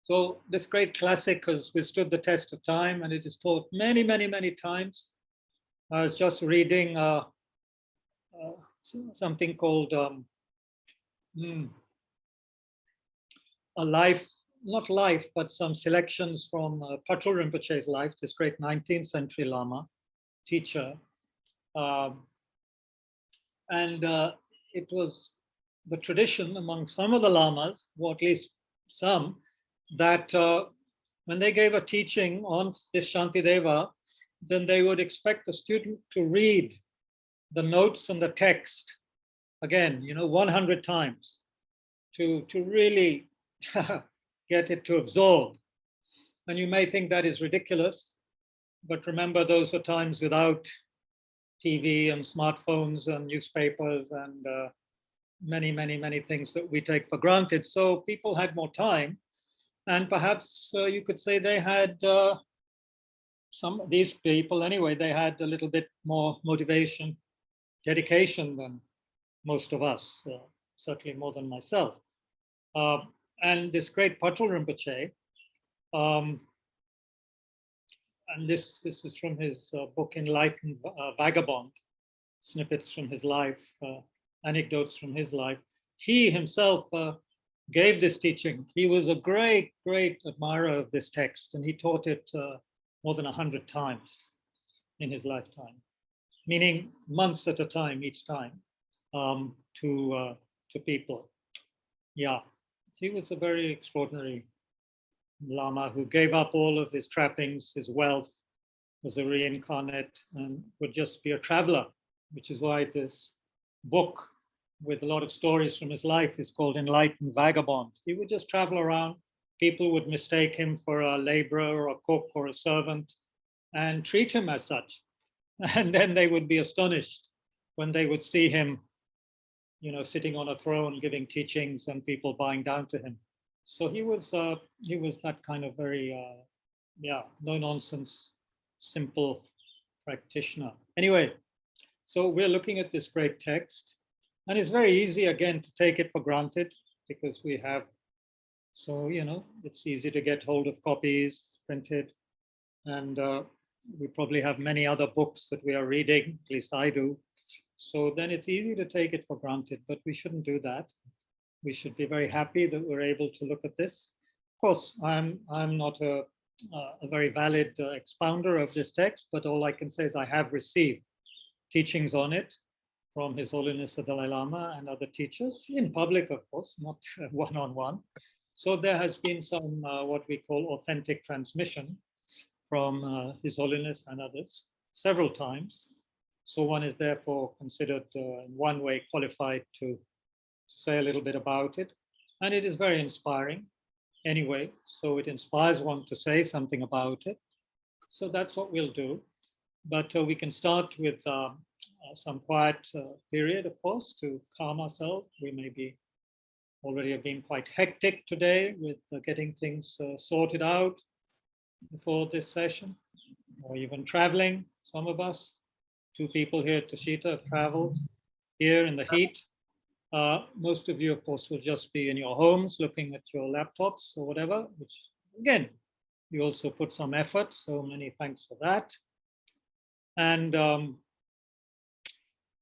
So this great classic has withstood the test of time, and it is taught many, many, many times. I was just reading something called a life, not life, but some selections from Patrul Rinpoche's life, this great 19th century Lama teacher. And it was the tradition among some of the Lamas, or at least some, that when they gave a teaching on this Shantideva, then they would expect the student to read the notes and the text again, 100 times to really get it to absorb. And you may think that is ridiculous, but remember those were times without TV and smartphones and newspapers and many, many, many things that we take for granted. So people had more time, and perhaps you could say they had, some of these people anyway, they had a little bit more motivation, dedication than most of us, certainly more than myself. And this great Patrul Rinpoche, and this is from his book Enlightened Vagabond, snippets from his life, anecdotes from his life. He himself gave this teaching. He was a great, great admirer of this text, and he taught it more than 100 times in his lifetime, meaning months at a time, each time, to people. Yeah, he was a very extraordinary Lama who gave up all of his trappings, his wealth, was a reincarnate, and would just be a traveler, which is why this book with a lot of stories from his life is called Enlightened Vagabond. He would just travel around. People would mistake him for a laborer or a cook or a servant and treat him as such. And then they would be astonished when they would see him, sitting on a throne giving teachings and people bowing down to him. So he was that kind of very, no nonsense, simple practitioner. Anyway, so we're looking at this great text, and it's very easy again to take it for granted because we have, it's easy to get hold of copies printed, and we probably have many other books that we are reading, at least I do. So then it's easy to take it for granted, but we shouldn't do that. We should be very happy that we're able to look at this. Of course, I'm not a very valid expounder of this text, but all I can say is I have received teachings on it from His Holiness the Dalai Lama and other teachers, in public, of course, not one-on-one. So there has been some what we call authentic transmission from His Holiness and others several times. So one is therefore considered in one way qualified to say a little bit about it. And it is very inspiring anyway. So it inspires one to say something about it. So that's what we'll do. But we can start with some quiet period, of course, to calm ourselves. We may be already have been quite hectic today with getting things sorted out before this session, or even traveling. Some of us, 2 people here at Tushita have traveled here in the heat. Most of you, of course, will just be in your homes looking at your laptops or whatever, which again, you also put some effort. So many thanks for that. And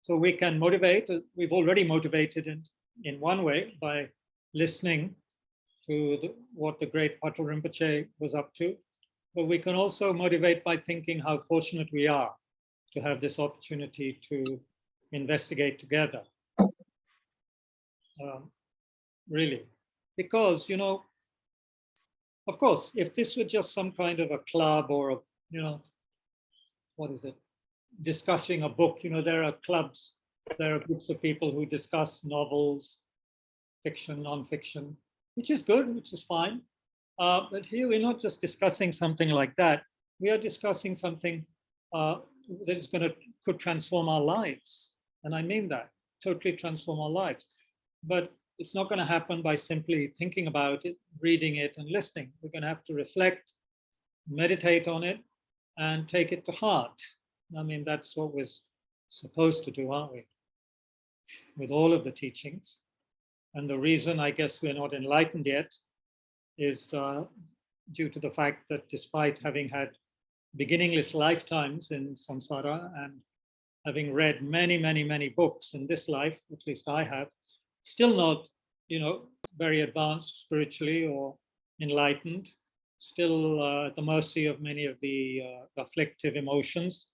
so we can motivate. We've already motivated in one way by listening to what the great Patrul Rinpoche was up to. But we can also motivate by thinking how fortunate we are to have this opportunity to investigate together. Really, because, of course, if this were just some kind of a club or, what is it, discussing a book, there are clubs, there are groups of people who discuss novels, fiction, nonfiction, which is good, which is fine. But here we're not just discussing something like that. We are discussing something that is could transform our lives. And I mean that, totally transform our lives. But it's not going to happen by simply thinking about it, reading it, and listening. We're going to have to reflect, meditate on it, and take it to heart. I mean, that's what we're supposed to do, aren't we? With all of the teachings. And the reason, I guess, we're not enlightened yet is due to the fact that despite having had beginningless lifetimes in samsara and having read many, many, many books in this life, at least I have, still not, very advanced spiritually or enlightened, still at the mercy of many of the afflictive emotions.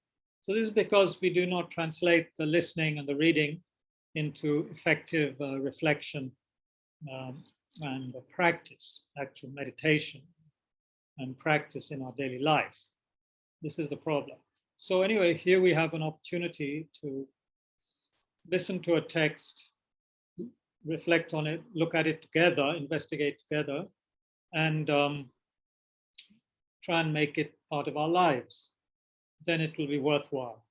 So this is because we do not translate the listening and the reading into effective reflection and practice, actual meditation and practice in our daily life. This is the problem. So anyway, here we have an opportunity to listen to a text, reflect on it, look at it together, investigate together, and try and make it part of our lives. Then it will be worthwhile.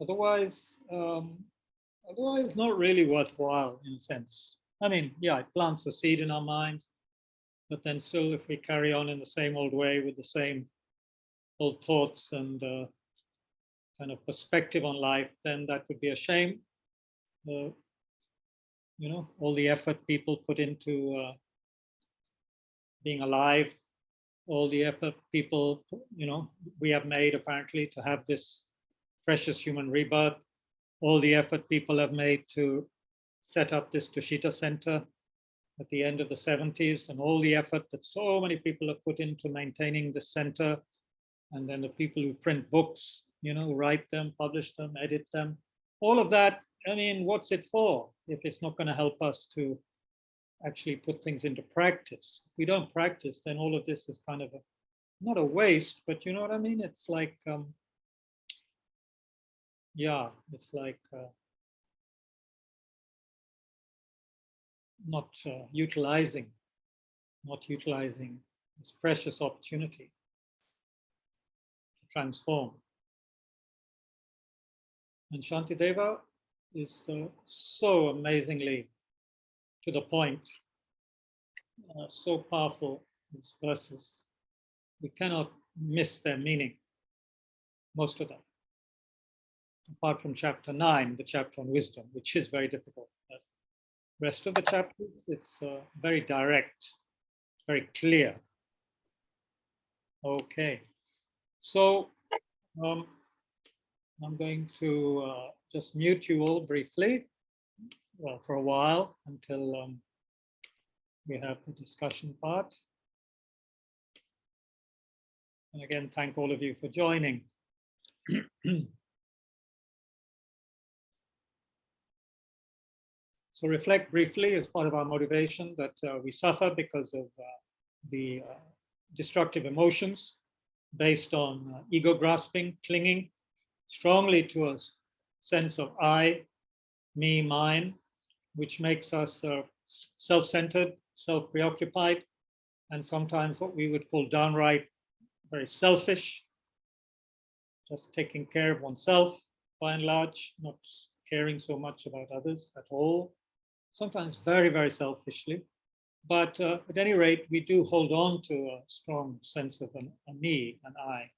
Otherwise, not really worthwhile in a sense. I mean, yeah, it plants a seed in our minds, but then still, if we carry on in the same old way with the same old thoughts and kind of perspective on life, then that would be a shame. All the effort people put into being alive, all the effort people, we have made apparently to have this precious human rebirth, all the effort people have made to set up this Tushita center at the end of the 70s, and all the effort that so many people have put into maintaining the center, and then the people who print books, write them, publish them, edit them, all of that. I mean, what's it for if it's not going to help us to actually put things into practice? If we don't practice, then all of this is kind of not a waste, but you know what I mean? It's like, it's like not utilizing this precious opportunity to transform. And Shantideva is so amazingly to the point, so powerful, these verses. We cannot miss their meaning, most of them. Apart from chapter 9, the chapter on wisdom, which is very difficult. The rest of the chapters, it's very direct, very clear. Okay, so I'm going to just mute you all briefly, for a while, until we have the discussion part. And again, thank all of you for joining. So reflect briefly as part of our motivation that we suffer because of the destructive emotions based on ego grasping, clinging strongly to a sense of I, me, mine, which makes us self-centered, self-preoccupied, and sometimes what we would call downright very selfish, just taking care of oneself by and large, not caring so much about others at all, sometimes very, very selfishly. But at any rate, we do hold on to a strong sense of a me, an I,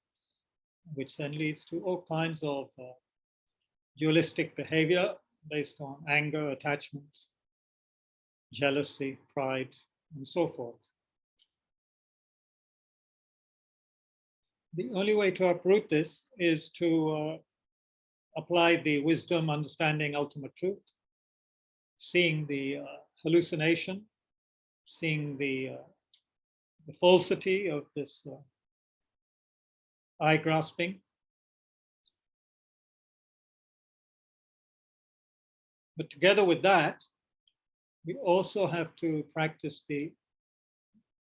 which then leads to all kinds of dualistic behavior based on anger, attachment, jealousy, pride, and so forth. The only way to uproot this is to apply the wisdom, understanding ultimate truth, seeing the hallucination, seeing the falsity of this eye grasping. But together with that, we also have to practice the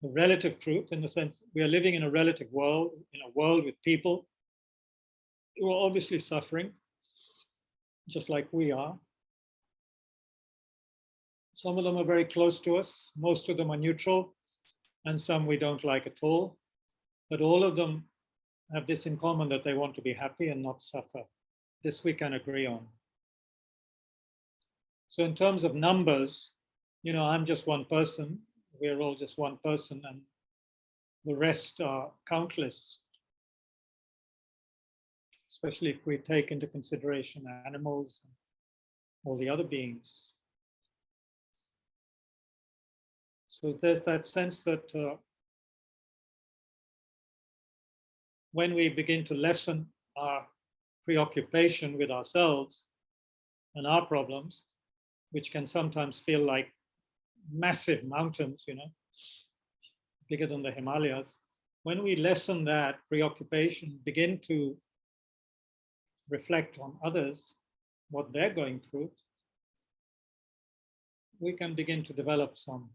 relative truth, in the sense we are living in a relative world, in a world with people who are obviously suffering, just like we are. Some of them are very close to us, most of them are neutral, and some we don't like at all. But all of them have this in common, that they want to be happy and not suffer. This we can agree on. So in terms of numbers, I'm just one person, we're all just one person, and the rest are countless, especially if we take into consideration animals and all the other beings. So there's that sense that when we begin to lessen our preoccupation with ourselves and our problems, which can sometimes feel like massive mountains, bigger than the Himalayas, when we lessen that preoccupation, begin to reflect on others, what they're going through, we can begin to develop some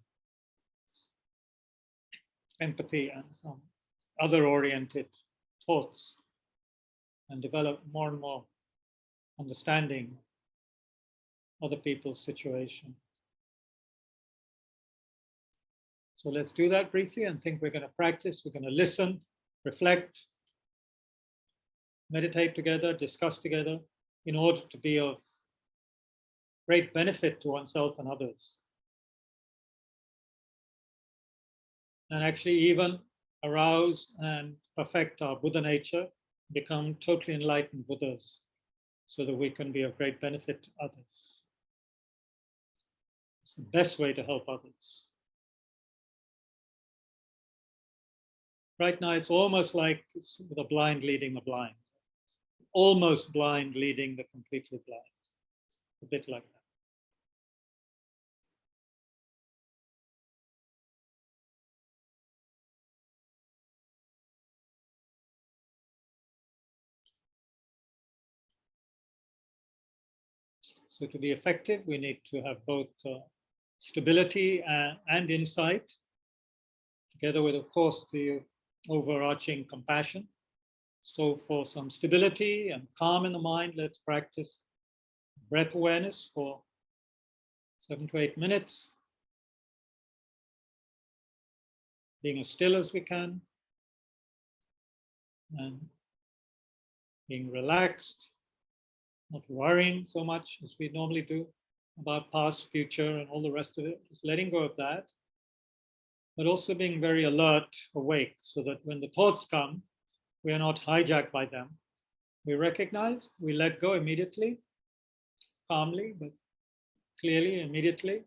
empathy and some other-oriented thoughts and develop more and more understanding other people's situation. So let's do that briefly and think we're going to practice. We're going to listen, reflect, meditate together, discuss together in order to be of great benefit to oneself and others. And actually even arouse and perfect our Buddha nature, become totally enlightened Buddhas so that we can be of great benefit to others. It's the best way to help others. Right now, it's almost like it's the blind leading the blind. Almost blind leading the completely blind. A bit like that. So to be effective, we need to have both stability and insight, together with, of course, the overarching compassion. So for some stability and calm in the mind, let's practice breath awareness for 7 to 8 minutes, being as still as we can, and being relaxed, not worrying so much as we normally do about past, future, and all the rest of it, just letting go of that, but also being very alert, awake, so that when the thoughts come, we are not hijacked by them. We recognize, we let go immediately, calmly, but clearly, immediately,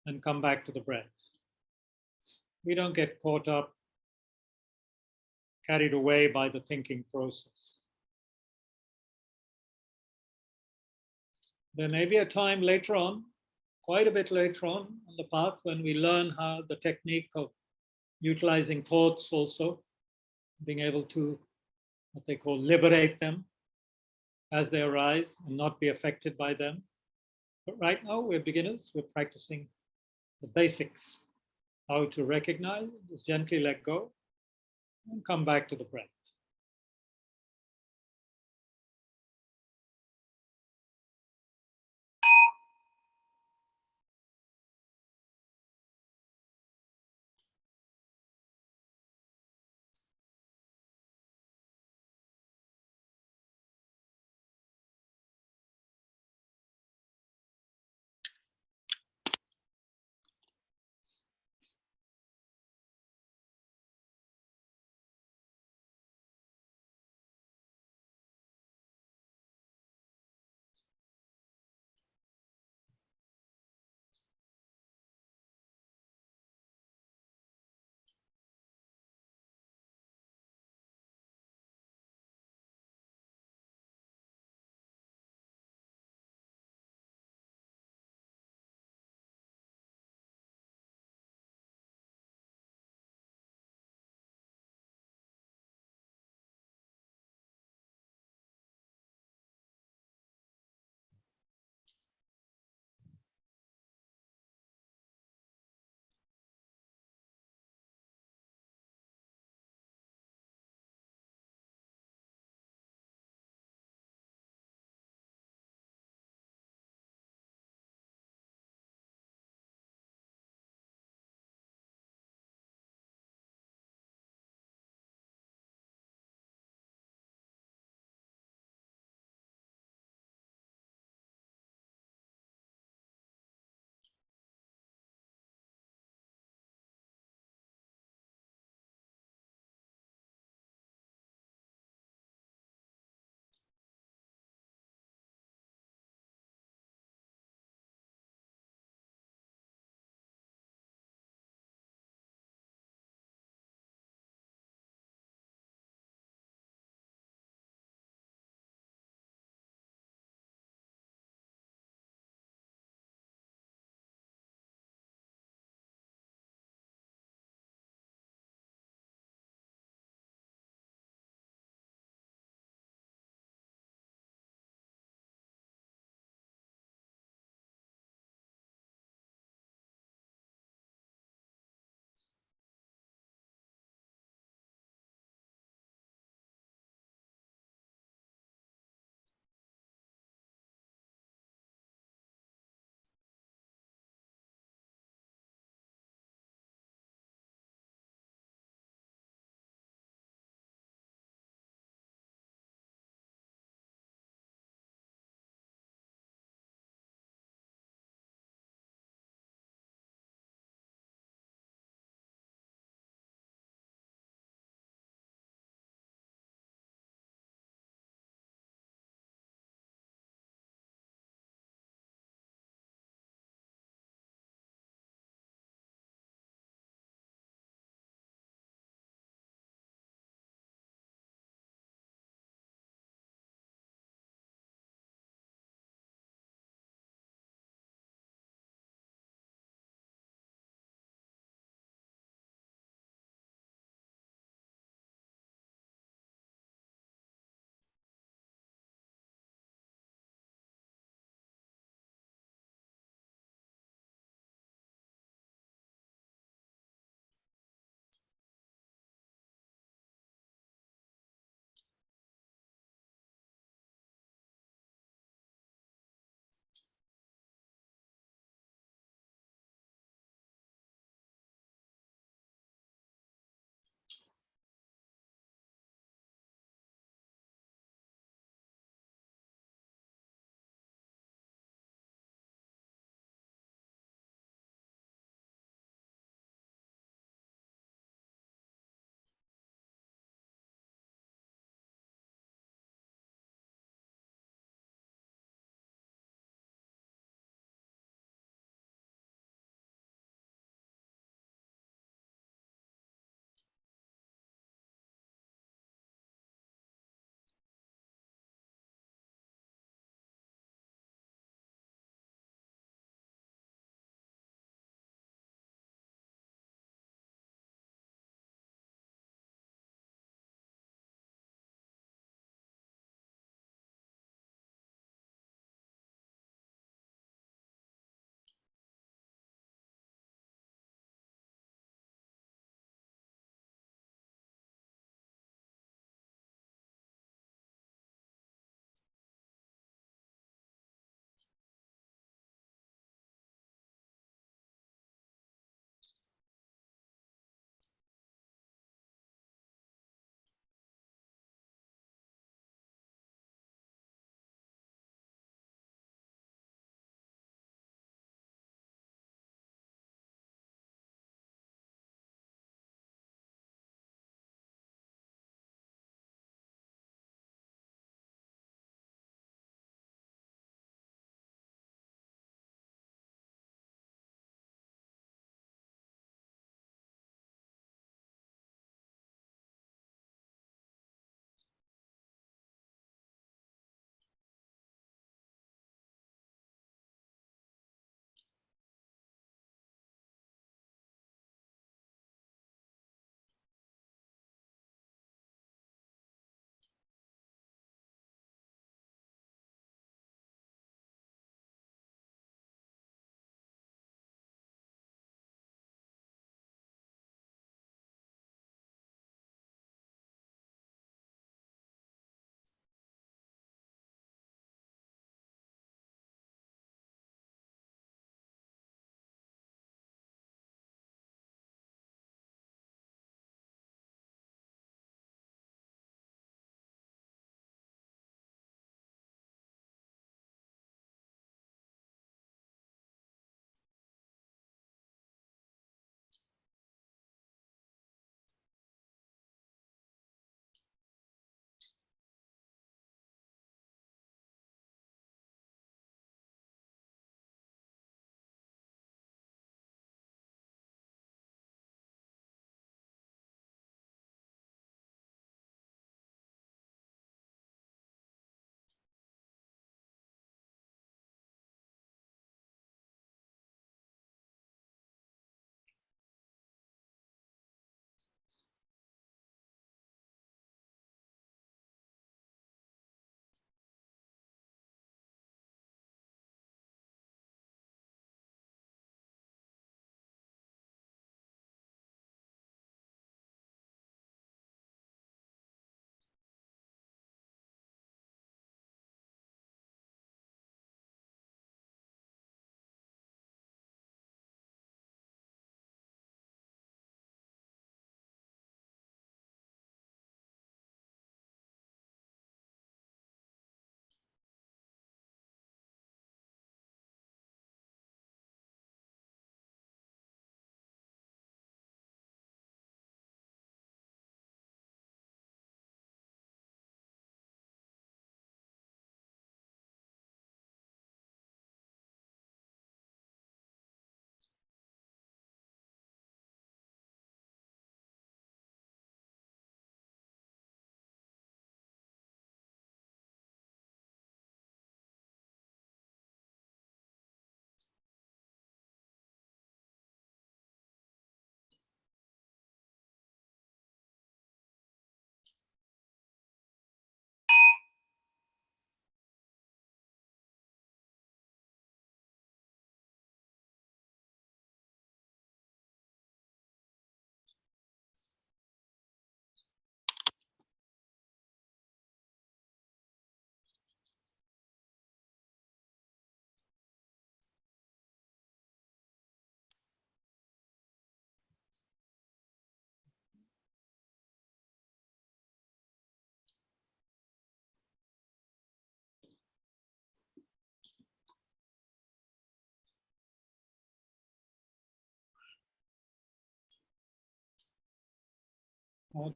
and come back to the breath. We don't get caught up, carried away by the thinking process. There may be a time later on, quite a bit later on the path, when we learn how the technique of utilizing thoughts also, being able to, what they call, liberate them as they arise and not be affected by them. But right now, we're beginners. We're practicing the basics, how to recognize, just gently let go, and come back to the breath.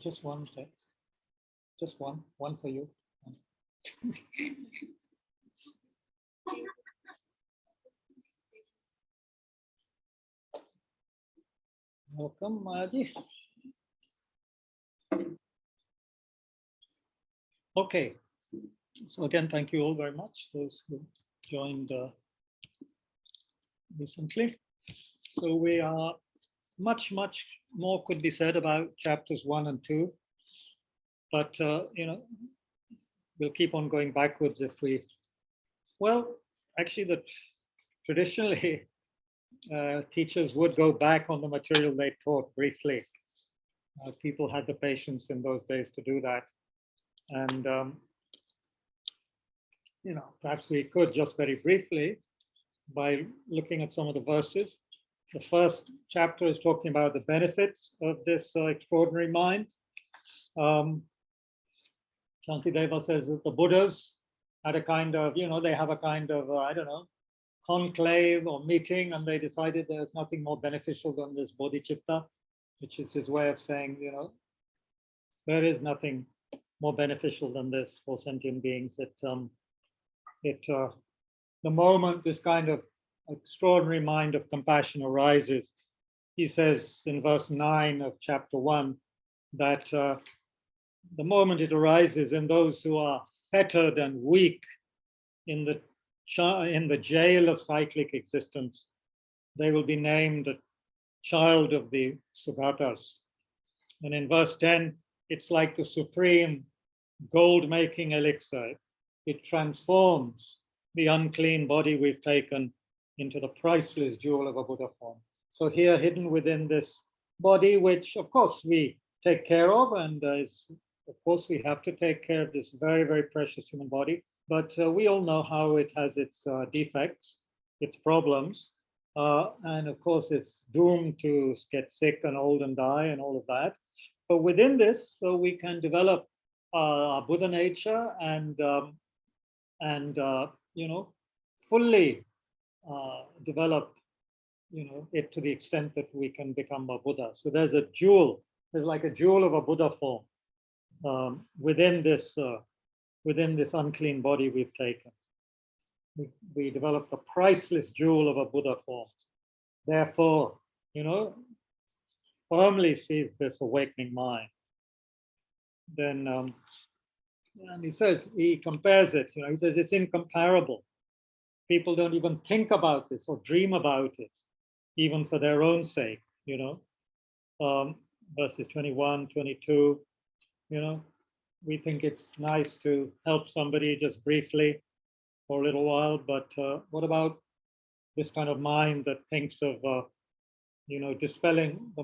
Just one text. Just one for you. Welcome, Mayaji. Okay. So again, thank you all very much, those who joined recently. So we are much more could be said about chapters 1 and 2, but we'll keep on going backwards if we. Well, actually, traditionally teachers would go back on the material they taught briefly. People had the patience in those days to do that, and perhaps we could just very briefly by looking at some of the verses. The first chapter is talking about the benefits of this extraordinary mind. Shantideva says that the Buddhas had a kind of, they have a kind of, I don't know, conclave or meeting, and they decided there's nothing more beneficial than this bodhicitta, which is his way of saying, there is nothing more beneficial than this for sentient beings. The moment this kind of extraordinary mind of compassion arises, he says in verse 9 of chapter 1 that the moment it arises in those who are fettered and weak in the jail of cyclic existence, they will be named a child of the Sughatas. And in verse 10, it's like the supreme gold-making elixir. It transforms the unclean body we've taken into the priceless jewel of a Buddha form. So here, hidden within this body, which of course we take care of, and of course we have to take care of this very, very precious human body, but we all know how it has its defects, its problems, and of course it's doomed to get sick and old and die and all of that. But within this, so we can develop our Buddha nature and fully develop, it to the extent that we can become a Buddha. So there's like a jewel of a Buddha form within this unclean body we've taken. We develop the priceless jewel of a Buddha form. Therefore, firmly seize this awakening mind. Then, and he compares it, he says it's incomparable. People don't even think about this or dream about it, even for their own sake, verses 21, 22, we think it's nice to help somebody just briefly for a little while, but what about this kind of mind that thinks of, dispelling the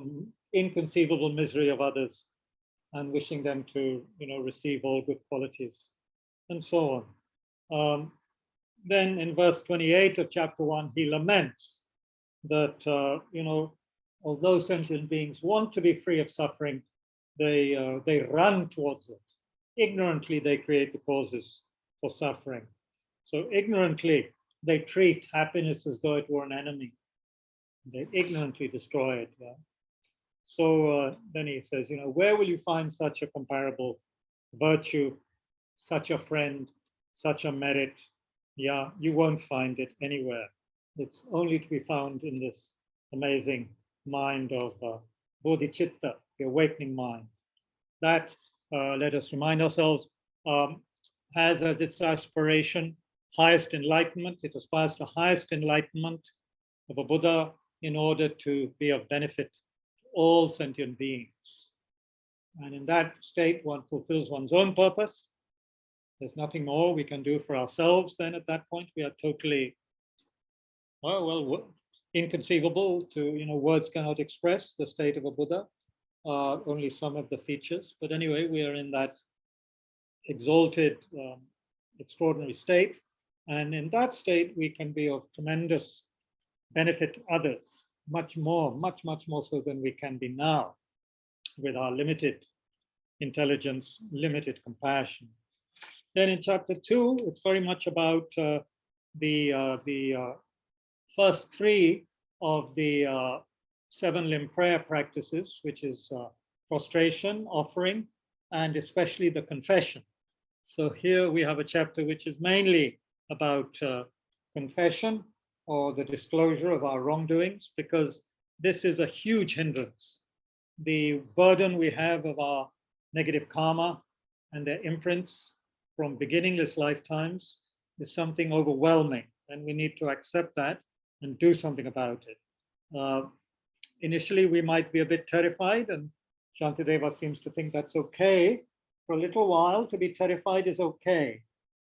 inconceivable misery of others and wishing them to, receive all good qualities, and so on. Then in verse 28 of chapter 1, he laments that, although sentient beings want to be free of suffering, they run towards it. Ignorantly, they create the causes for suffering. So ignorantly, they treat happiness as though it were an enemy. They ignorantly destroy it. Yeah? So then he says, where will you find such a comparable virtue, such a friend, such a merit? Yeah, you won't find it anywhere. It's only to be found in this amazing mind of bodhicitta, the awakening mind. That, let us remind ourselves, has as its aspiration highest enlightenment. It aspires to highest enlightenment of a Buddha in order to be of benefit to all sentient beings. And in that state, one fulfills one's own purpose. There's nothing more we can do for ourselves. Then at that point, we are totally, inconceivable to, words cannot express the state of a Buddha, only some of the features. But anyway, we are in that exalted, extraordinary state. And in that state, we can be of tremendous benefit to others, much more so than we can be now with our limited intelligence, limited compassion. Then in chapter 2, it's very much about the first 3 of the 7 limb prayer practices, which is prostration, offering, and especially the confession. So here we have a chapter which is mainly about confession or the disclosure of our wrongdoings, because this is a huge hindrance. The burden we have of our negative karma and their imprints from beginningless lifetimes is something overwhelming, and we need to accept that and do something about it. Initially, we might be a bit terrified, and Shantideva seems to think that's okay. For a little while, to be terrified is okay.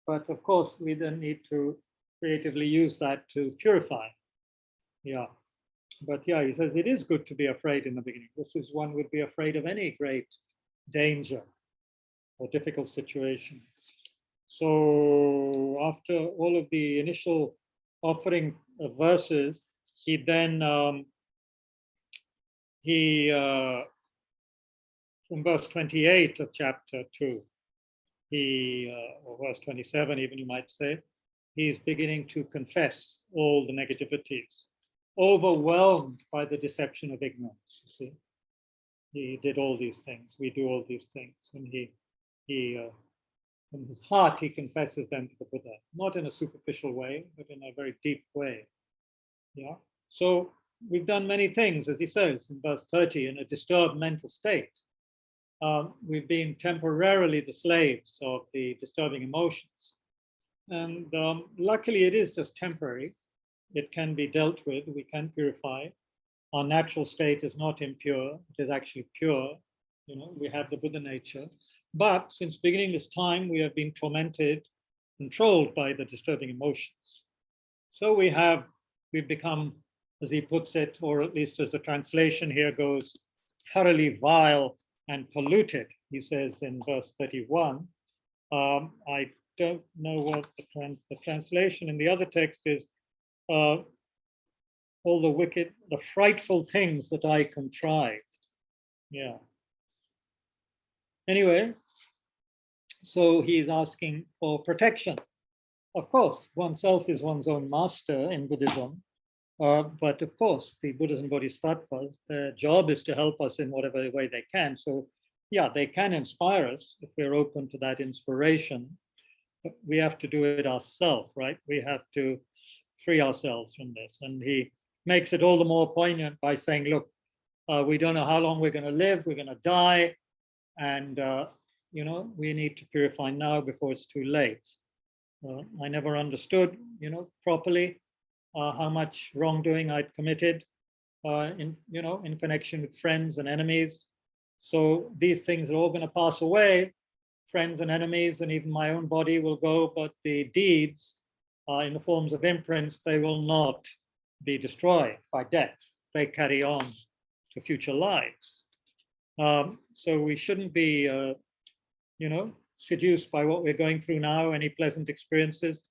But of course, we then need to creatively use that to purify. Yeah. But yeah, he says it is good to be afraid in the beginning. This is one would be afraid of any great danger or difficult situation. So after all of the initial offering of verses, he then from verse 28 of chapter 2, or verse 27 even you might say, he's beginning to confess all the negativities, overwhelmed by the deception of ignorance. You see, he did all these things, we do all these things, and he in his heart he confesses them to the Buddha, not in a superficial way, but in a very deep way. Yeah. So we've done many things, as he says in verse 30, in a disturbed mental state. We've been temporarily the slaves of the disturbing emotions. And luckily, it is just temporary. It can be dealt with. We can purify. Our natural state is not impure. It is actually pure. You know, we have the Buddha nature. But since beginning this time, we have been tormented, controlled by the disturbing emotions. So we've become, as he puts it, or at least as the translation here goes, thoroughly vile and polluted, he says in verse 31. I don't know what the translation in the other text is, all the wicked, the frightful things that I contrived. Yeah. Anyway, so he's asking for protection. Of course, oneself is one's own master in Buddhism. But of course, the Buddhas and Bodhisattvas, their job is to help us in whatever way they can. So yeah, they can inspire us if we're open to that inspiration. But we have to do it ourselves, right? We have to free ourselves from this. And he makes it all the more poignant by saying, look, we don't know how long we're going to live. We're going to die. And, you know, we need to purify now before it's too late. I never understood, you know, properly how much wrongdoing I'd committed in connection with friends and enemies. So these things are all going to pass away. Friends and enemies and even my own body will go, but the deeds in the forms of imprints, they will not be destroyed by death. They carry on to future lives. So we shouldn't be, seduced by what we're going through now, any pleasant experiences,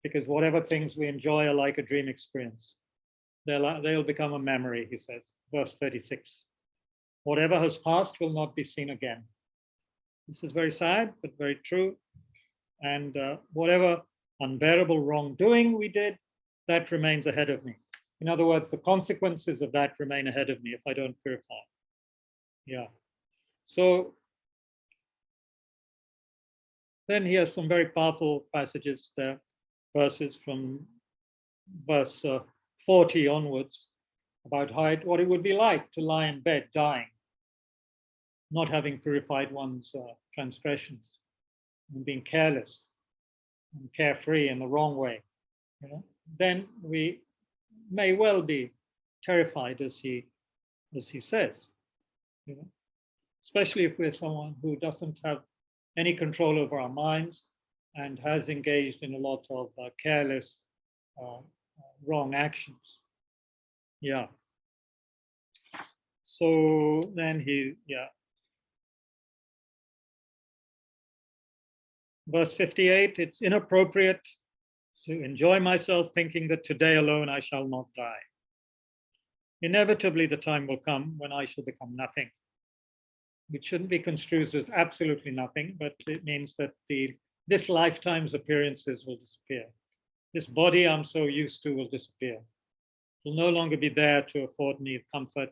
because whatever things we enjoy are like a dream experience. They'll become a memory, he says, verse 36. Whatever has passed will not be seen again. This is very sad, but very true. And whatever unbearable wrongdoing we did, that remains ahead of me. In other words, the consequences of that remain ahead of me if I don't purify. Yeah. So then he has some very powerful passages there, verses from verse 40 onwards, about what it would be like to lie in bed dying, not having purified one's transgressions, and being careless and carefree in the wrong way. You know? Then we may well be terrified, as he says. You know? Especially if we're someone who doesn't have any control over our minds and has engaged in a lot of careless, wrong actions. Yeah. So then Verse 58, it's inappropriate to enjoy myself thinking that today alone I shall not die. Inevitably, the time will come when I shall become nothing. It shouldn't be construed as absolutely nothing, but it means that this lifetime's appearances will disappear. This body I'm so used to will disappear. It will no longer be there to afford me comfort.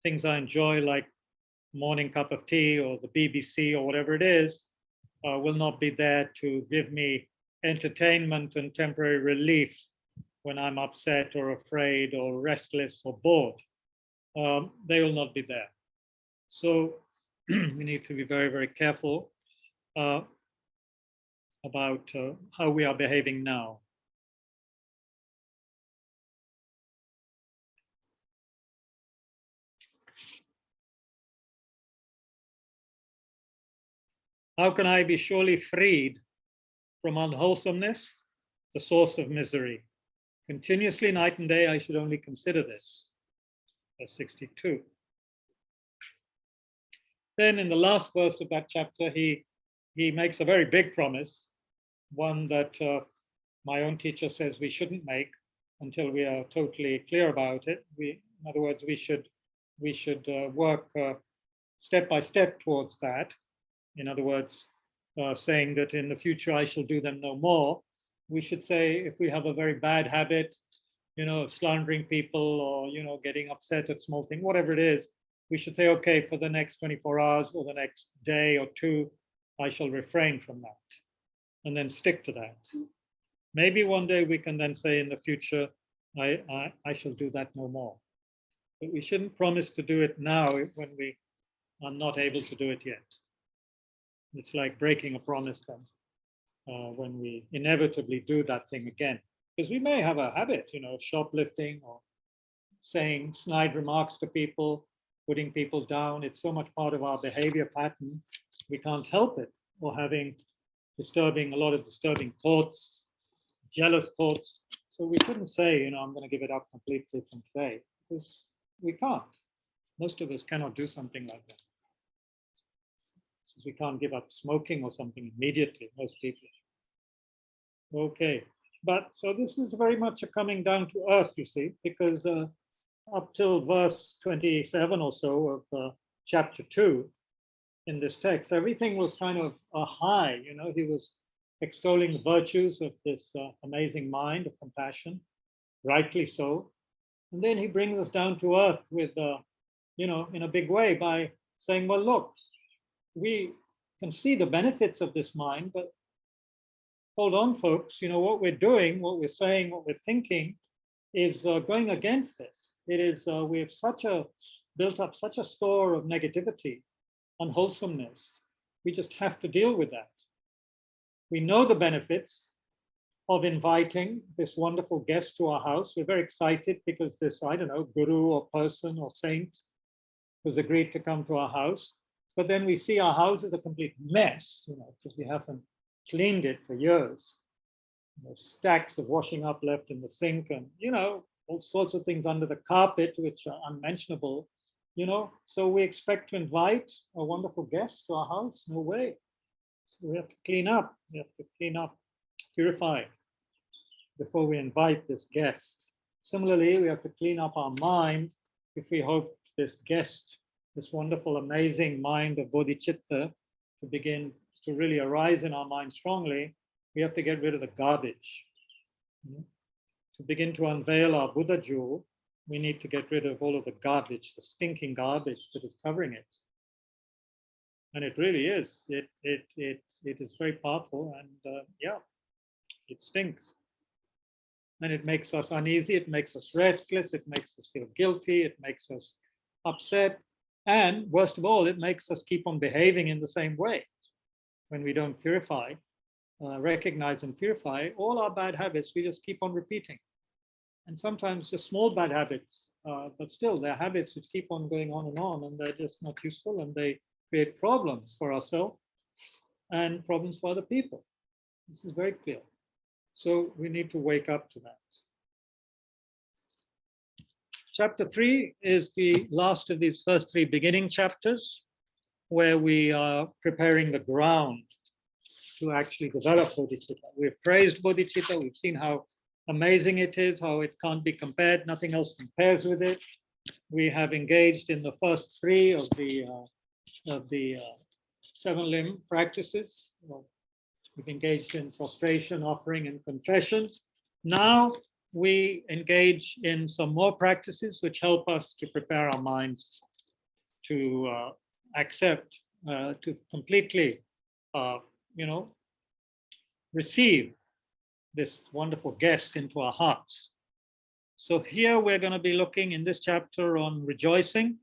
Things I enjoy, like morning cup of tea or the BBC or whatever it is will not be there to give me entertainment and temporary relief when I'm upset or afraid or restless or bored. They will not be there. So we need to be very, very careful about how we are behaving now. How can I be surely freed from unwholesomeness, the source of misery? Continuously, night and day, I should only consider this. Verse 62. Then in the last verse of that chapter, he makes a very big promise, one that my own teacher says we shouldn't make until we are totally clear about it. In other words, we should work step by step towards that. In other words, saying that in the future I shall do them no more. We should say if we have a very bad habit, of slandering people or, getting upset at small things, whatever it is, we should say, okay, for the next 24 hours or the next day or two, I shall refrain from that and then stick to that. Maybe one day we can then say in the future, I shall do that no more. But we shouldn't promise to do it now when we are not able to do it yet. It's like breaking a promise then when we inevitably do that thing again. Because we may have a habit, of shoplifting or saying snide remarks to people, putting people down. It's so much part of our behavior pattern. We can't help it. Or having a lot of disturbing thoughts, jealous thoughts. So we shouldn't say, I'm going to give it up completely from today, because we can't. Most of us cannot do something like that. We can't give up smoking or something immediately, most people. Okay, but so this is very much a coming down to earth, you see, because up till verse 27 or so of chapter 2 in this text, everything was kind of high, he was extolling the virtues of this amazing mind of compassion, rightly so. And then he brings us down to earth with, in a big way by saying, well, look, we can see the benefits of this mind, but hold on, folks, what we're doing, what we're saying, what we're thinking is going against this. It is, we have built up such a store of negativity, unwholesomeness. We just have to deal with that. We know the benefits of inviting this wonderful guest to our house. We're very excited because this, guru or person or saint has agreed to come to our house. But then we see our house is a complete mess, because we haven't cleaned it for years. There's stacks of washing up left in the sink and, all sorts of things under the carpet, which are unmentionable, So we expect to invite a wonderful guest to our house? No way. So we have to clean up. We have to clean up, purify before we invite this guest. Similarly, we have to clean up our mind if we hope this guest, this wonderful, amazing mind of bodhicitta to begin to really arise in our mind strongly. We have to get rid of the garbage. To begin to unveil our Buddha jewel, we need to get rid of all of the garbage, the stinking garbage that is covering it. And it really is. It is very powerful, and it stinks. And it makes us uneasy, it makes us restless, it makes us feel guilty, it makes us upset. And worst of all, it makes us keep on behaving in the same way. When we don't purify, recognize and purify all our bad habits, we just keep on repeating. And sometimes just small bad habits, but still they're habits which keep on going on, and they're just not useful, and they create problems for ourselves and problems for other people. This is very clear. So we need to wake up to that. Chapter 3 is the last of these first 3 beginning chapters, where we are preparing the ground to actually develop bodhicitta. We've praised bodhicitta, we've seen how amazing it is, how it can't be compared, nothing else compares with it. We have engaged in the first 3 of the 7 limb practices. We've engaged in prostration, offering, and confession. Now we engage in some more practices which help us to prepare our minds to accept, to completely, receive this wonderful guest into our hearts. So here we're going to be looking in this chapter on rejoicing,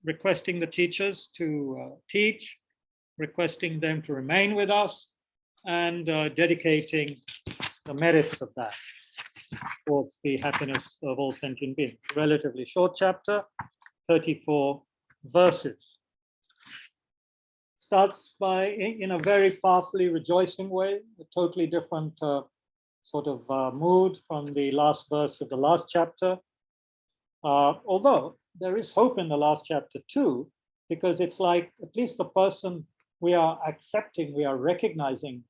requesting the teachers to teach, requesting them to remain with us, and dedicating the merits of that towards the happiness of all sentient beings. Relatively short chapter, 34 verses. Starts by, in a very powerfully rejoicing way, a totally different sort of mood from the last verse of the last chapter. Although there is hope in the last chapter too, because it's like at least the person we are accepting, we are recognizing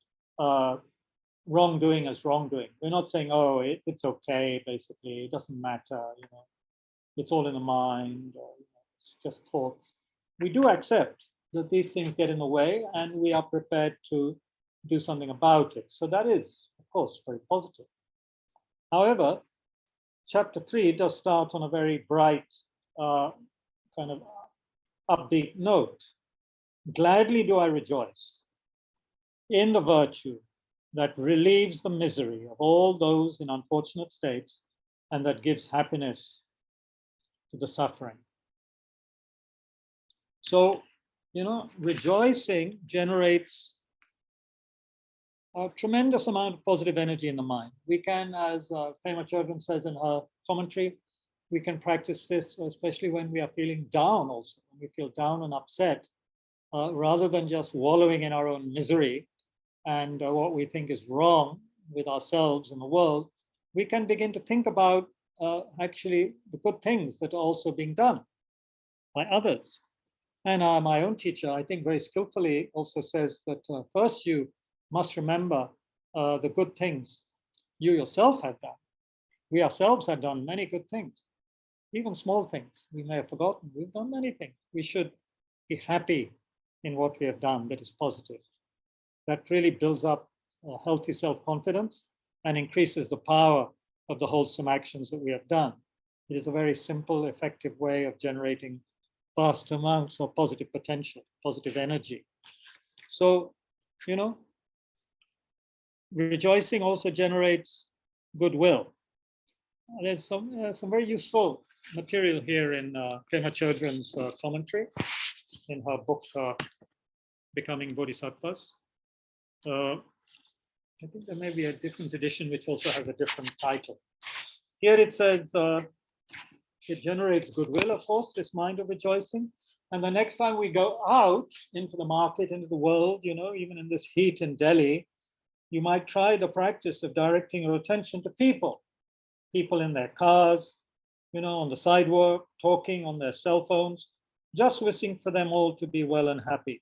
wrongdoing as wrongdoing. We're not saying, oh, it's okay, basically, it doesn't matter, it's all in the mind, or, it's just thoughts. We do accept that these things get in the way and we are prepared to do something about it. So that is, of course, very positive. However, chapter 3 does start on a very bright, kind of upbeat note. Gladly do I rejoice in the virtue that relieves the misery of all those in unfortunate states and that gives happiness to the suffering. So, rejoicing generates a tremendous amount of positive energy in the mind. We can, as Pema Chodron says in her commentary, we can practice this, especially when we are feeling down also, when we feel down and upset, rather than just wallowing in our own misery and what we think is wrong with ourselves and the world, we can begin to think about actually the good things that are also being done by others. And my own teacher, I think very skillfully also says that first you must remember the good things you yourself have done. We ourselves have done many good things, even small things we may have forgotten. We've done many things. We should be happy in what we have done that is positive. That really builds up a healthy self-confidence and increases the power of the wholesome actions that we have done. It is a very simple, effective way of generating vast amounts of positive potential, positive energy. So, rejoicing also generates goodwill. There's some very useful material here in Pema Chodron's commentary in her book, Becoming Bodhisattvas. I think there may be a different edition which also has a different title. Here it says, it generates goodwill, of course, this mind of rejoicing. And the next time we go out into the market, into the world, even in this heat in Delhi, you might try the practice of directing your attention to people in their cars, on the sidewalk, talking on their cell phones, just wishing for them all to be well and happy.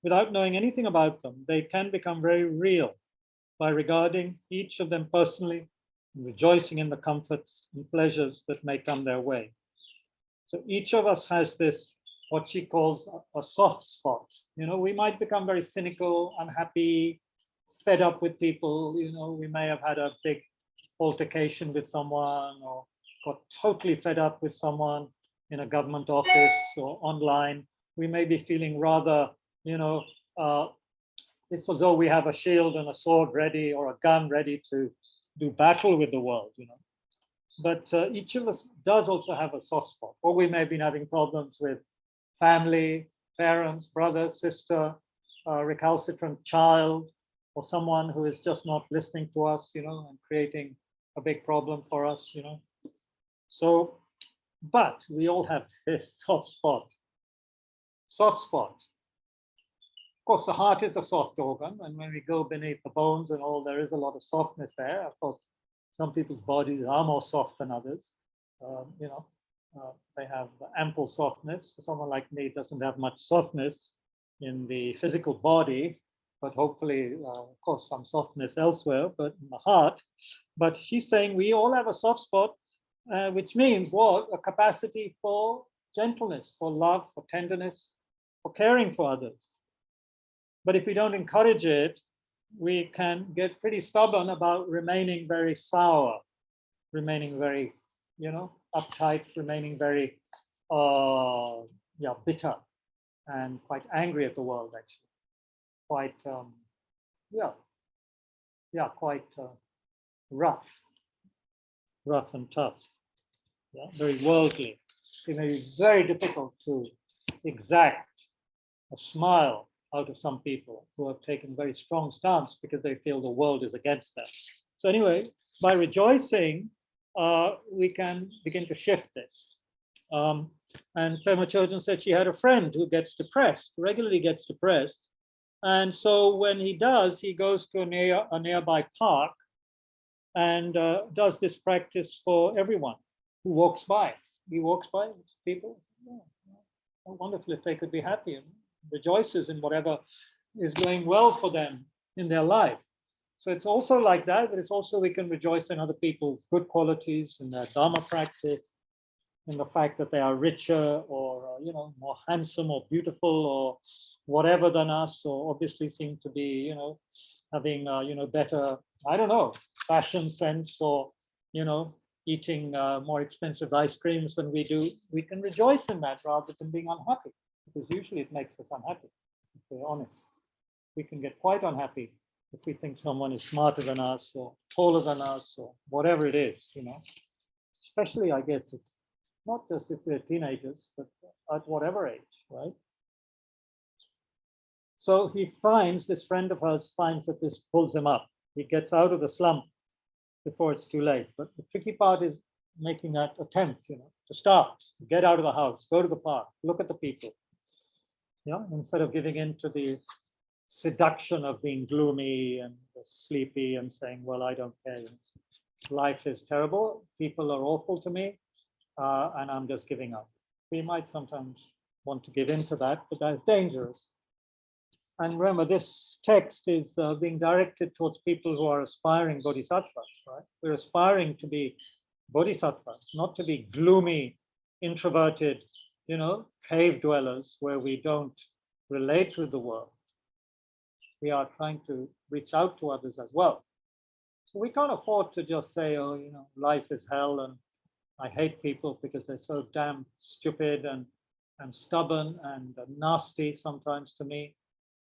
Without knowing anything about them, they can become very real by regarding each of them personally and rejoicing in the comforts and pleasures that may come their way. So each of us has this, what she calls a soft spot. We might become very cynical, unhappy, fed up with people. We may have had a big altercation with someone or got totally fed up with someone in a government office or online. We may be feeling rather, it's as though we have a shield and a sword ready or a gun ready to do battle with the world, But each of us does also have a soft spot. Or we may have been having problems with family, parents, brother, sister, recalcitrant child, or someone who is just not listening to us, and creating a big problem for us, So, but we all have this soft spot. Soft spot. Of course, the heart is a soft organ, and when we go beneath the bones and all, there is a lot of softness there. Of course, some people's bodies are more soft than others. They have ample softness. Someone like me doesn't have much softness in the physical body, but hopefully, of course, some softness elsewhere, but in the heart. But she's saying we all have a soft spot, which means what? A capacity for gentleness, for love, for tenderness, for caring for others. But if we don't encourage it, we can get pretty stubborn about remaining very sour, remaining very uptight, remaining very, bitter and quite angry at the world, actually. Quite, quite rough and tough. Yeah, very worldly. It may be very difficult to exact a smile out of some people who have taken very strong stance because they feel the world is against them. So anyway, by rejoicing, we can begin to shift this. And Pema Chodron said she had a friend who gets depressed, regularly gets depressed. And so when he does, he goes to a nearby park and does this practice for everyone who walks by. He walks by people. Wonderful if they could be happy and rejoices in whatever is going well for them in their life. So it's also like that, but it's also we can rejoice in other people's good qualities, in their Dharma practice, in the fact that they are richer or more handsome or beautiful or whatever than us, or obviously seem to be having better, I don't know, fashion sense, or eating more expensive ice creams than we do. We can rejoice in that rather than being unhappy, because usually it makes us unhappy, if we're honest. We can get quite unhappy if we think someone is smarter than us or taller than us or whatever it is, Especially, I guess, it's not just if we're teenagers, but at whatever age, right? So this friend of hers finds that this pulls him up. He gets out of the slump before it's too late. But the tricky part is making that attempt, to start, get out of the house, go to the park, look at the people, instead of giving in to the seduction of being gloomy and sleepy and saying, well, I don't care. Life is terrible. People are awful to me. And I'm just giving up. We might sometimes want to give in to that, but that's dangerous. And remember, this text is being directed towards people who are aspiring bodhisattvas, right? We're aspiring to be bodhisattvas, not to be gloomy, introverted, cave dwellers where we don't relate with the world. We are trying to reach out to others as well. So we can't afford to just say, oh, life is hell and I hate people because they're so damn stupid and stubborn and nasty sometimes to me,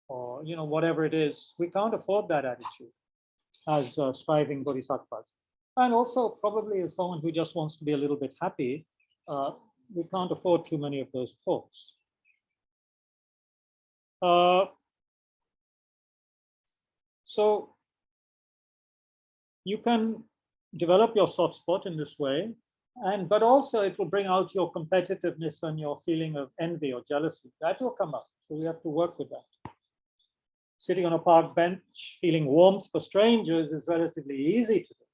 or whatever it is. We can't afford that attitude as striving bodhisattvas. And also probably as someone who just wants to be a little bit happy, we can't afford too many of those thoughts. So you can develop your soft spot in this way, but also it will bring out your competitiveness and your feeling of envy or jealousy. That will come up. So we have to work with that. Sitting on a park bench, feeling warmth for strangers is relatively easy to do.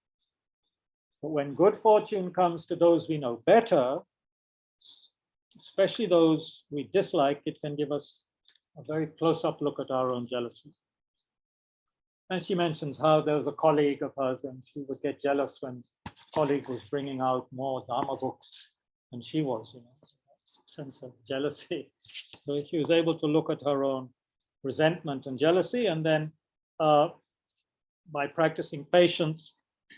But when good fortune comes to those we know better, especially those we dislike, it can give us a very close-up look at our own jealousy. And she mentions how there was a colleague of hers and she would get jealous when a colleague was bringing out more Dharma books than she was, sense of jealousy. So she was able to look at her own resentment and jealousy, and then by practicing patience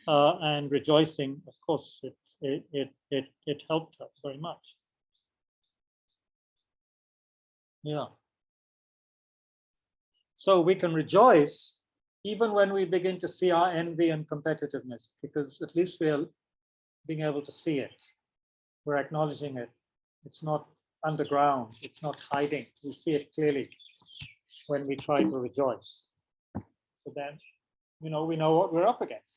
and rejoicing, of course, it helped her very much. Yeah. So we can rejoice even when we begin to see our envy and competitiveness, because at least we're being able to see it. We're acknowledging it. It's not underground. It's not hiding. We see it clearly when we try to rejoice. So then, we know what we're up against.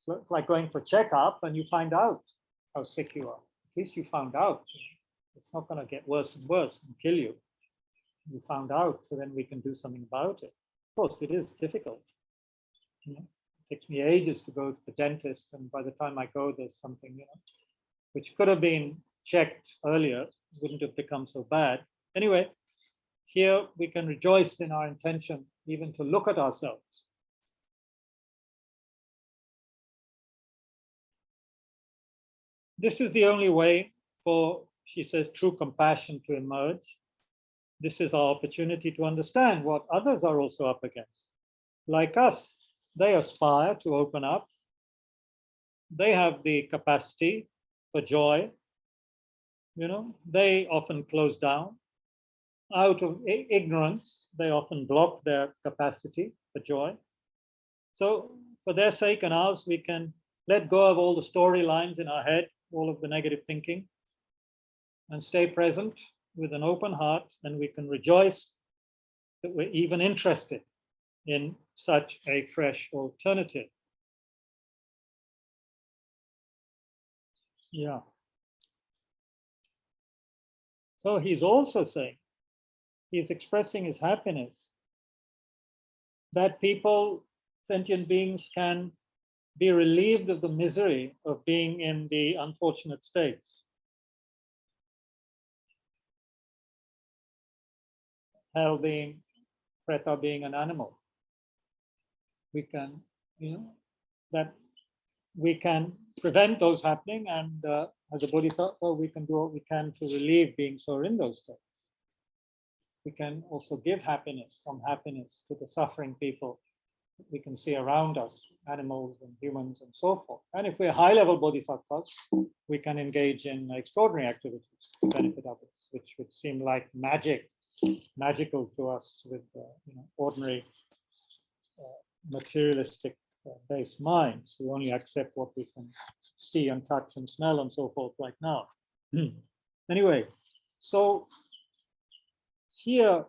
So it's like going for a checkup and you find out how sick you are. At least you found out. It's not going to get worse and worse and kill you. You found out, so then we can do something about it. Of course, it is difficult. It takes me ages to go to the dentist, and by the time I go, there's something, which could have been checked earlier, wouldn't have become so bad. Anyway, here we can rejoice in our intention, even to look at ourselves. This is the only way for, she says, true compassion to emerge. This is our opportunity to understand what others are also up against. Like us, they aspire to open up. They have the capacity for joy, they often close down. Out of ignorance, they often block their capacity for joy. So for their sake and ours, we can let go of all the storylines in our head, all of the negative thinking, and stay present with an open heart, and we can rejoice that we're even interested in such a fresh alternative. Yeah. So he's also saying, he's expressing his happiness that people, sentient beings, can be relieved of the misery of being in the unfortunate states. Hell being, Preta being an animal. We can, that we can prevent those happening, and as a Bodhisattva, we can do what we can to relieve beings who are in those states. We can also give happiness, some happiness, to the suffering people we can see around us, animals and humans and so forth. And if we're high-level bodhisattvas, we can engage in extraordinary activities to benefit others, which would seem like magical to us with ordinary materialistic based minds. We only accept what we can see and touch and smell and so forth right now. Anyway, so here,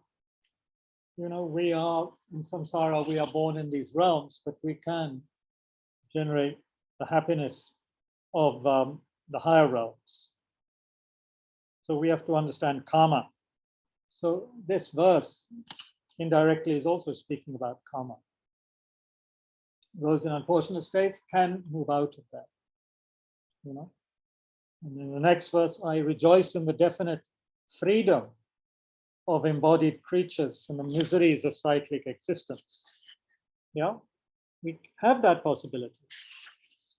we are in samsara, we are born in these realms, but we can generate the happiness of the higher realms. So we have to understand karma. So this verse indirectly is also speaking about karma. Those in unfortunate states can move out of that, And in the next verse, I rejoice in the definite freedom of embodied creatures from the miseries of cyclic existence. Yeah, we have that possibility.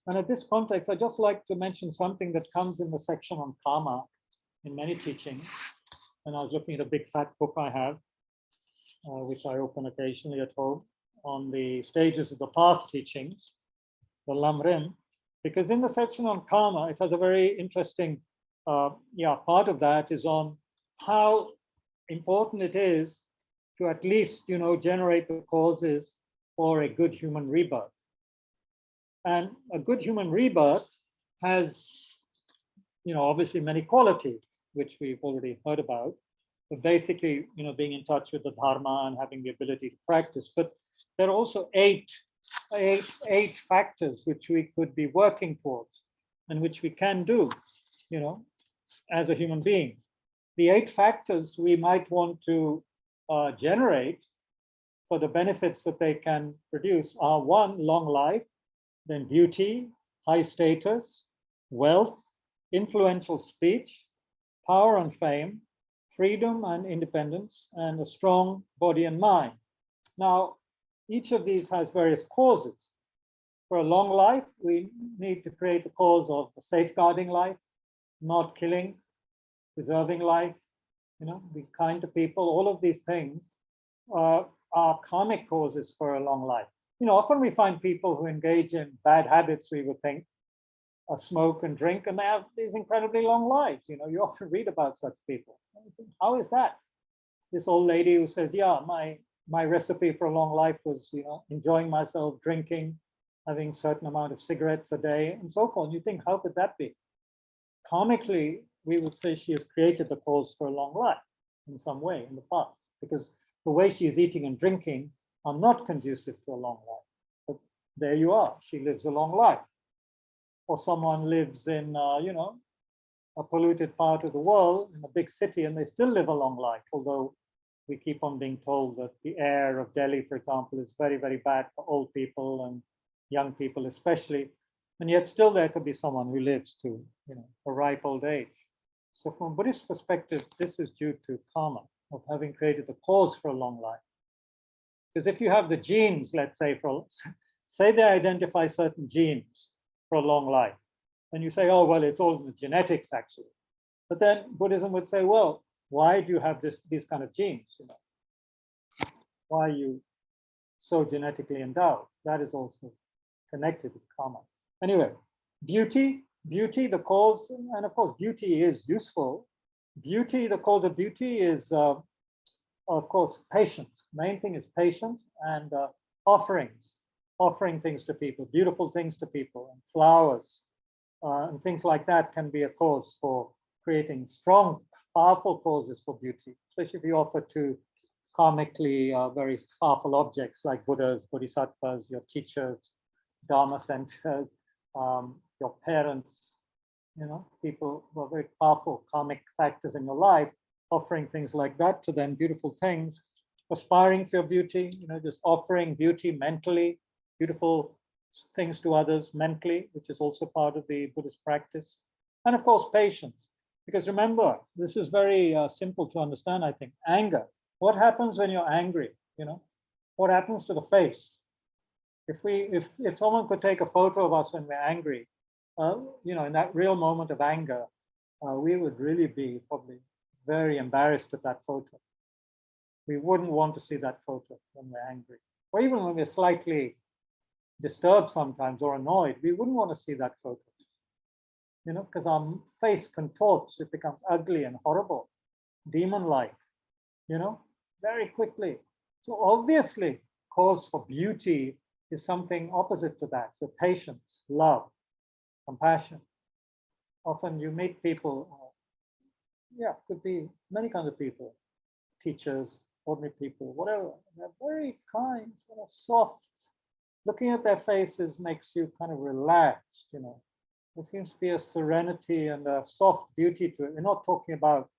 And at this context, I'd just like to mention something that comes in the section on karma in many teachings. And I was looking at a big fat book I have, which I open occasionally at home, on the stages of the path teachings, the Lamrim, because in the section on karma, it has a very interesting, part of that is on how important it is to at least, generate the causes for a good human rebirth. And a good human rebirth has, obviously many qualities, which we've already heard about, but basically, being in touch with the Dharma and having the ability to practice. But there are also eight factors which we could be working towards and which we can do, as a human being. The 8 factors we might want to generate for the benefits that they can produce are: 1, long life, then beauty, high status, wealth, influential speech, power and fame, freedom and independence, and a strong body and mind. Now, each of these has various causes. For a long life, we need to create the cause of safeguarding life, not killing, preserving life, be kind to people. All of these things are karmic causes for a long life. Often we find people who engage in bad habits, we would think, smoke and drink, and they have these incredibly long lives. You often read about such people. How is that? This old lady who says, yeah, my recipe for a long life was, enjoying myself, drinking, having a certain amount of cigarettes a day, and so forth. And you think, how could that be? Karmically, we would say she has created the cause for a long life in some way in the past, because the way she is eating and drinking are not conducive to a long life. But there you are, she lives a long life. Or someone lives in, a polluted part of the world, in a big city, and they still live a long life, although we keep on being told that the air of Delhi, for example, is very, very bad for old people and young people especially. And yet still there could be someone who lives to, a ripe old age. So from a Buddhist perspective, this is due to karma, of having created the cause for a long life. Because if you have the genes, let's say, say they identify certain genes for a long life, and you say, oh, well, it's all in the genetics, actually. But then Buddhism would say, well, why do you have these kind of genes? Why are you so genetically endowed? That is also connected with karma. Anyway, beauty, Beauty, the cause, and of course, beauty is useful. Beauty, the cause of beauty is, of course, patience. Main thing is patience and offerings, offering things to people, beautiful things to people, and flowers, and things like that can be a cause for creating strong, powerful causes for beauty, especially if you offer to karmically very powerful objects like Buddhas, Bodhisattvas, your teachers, Dharma centers, your parents, people who are very powerful karmic factors in your life, offering things like that to them, beautiful things, aspiring for your beauty, just offering beauty mentally, beautiful things to others mentally, which is also part of the Buddhist practice. And of course, patience. Because remember, this is very simple to understand, I think. Anger. What happens when you're angry? What happens to the face? If someone could take a photo of us when we're angry, in that real moment of anger, we would really be probably very embarrassed at that photo. We wouldn't want to see that photo when we're angry, or even when we're slightly disturbed sometimes or annoyed, we wouldn't want to see that photo, because our face contorts, it becomes ugly and horrible, demon-like, very quickly. So obviously, cause for beauty is something opposite to that. So patience, love, compassion. Often you meet people, could be many kinds of people, teachers, ordinary people, whatever. They're very kind, soft. Looking at their faces makes you kind of relaxed, There seems to be a serenity and a soft beauty to it. We're not talking about,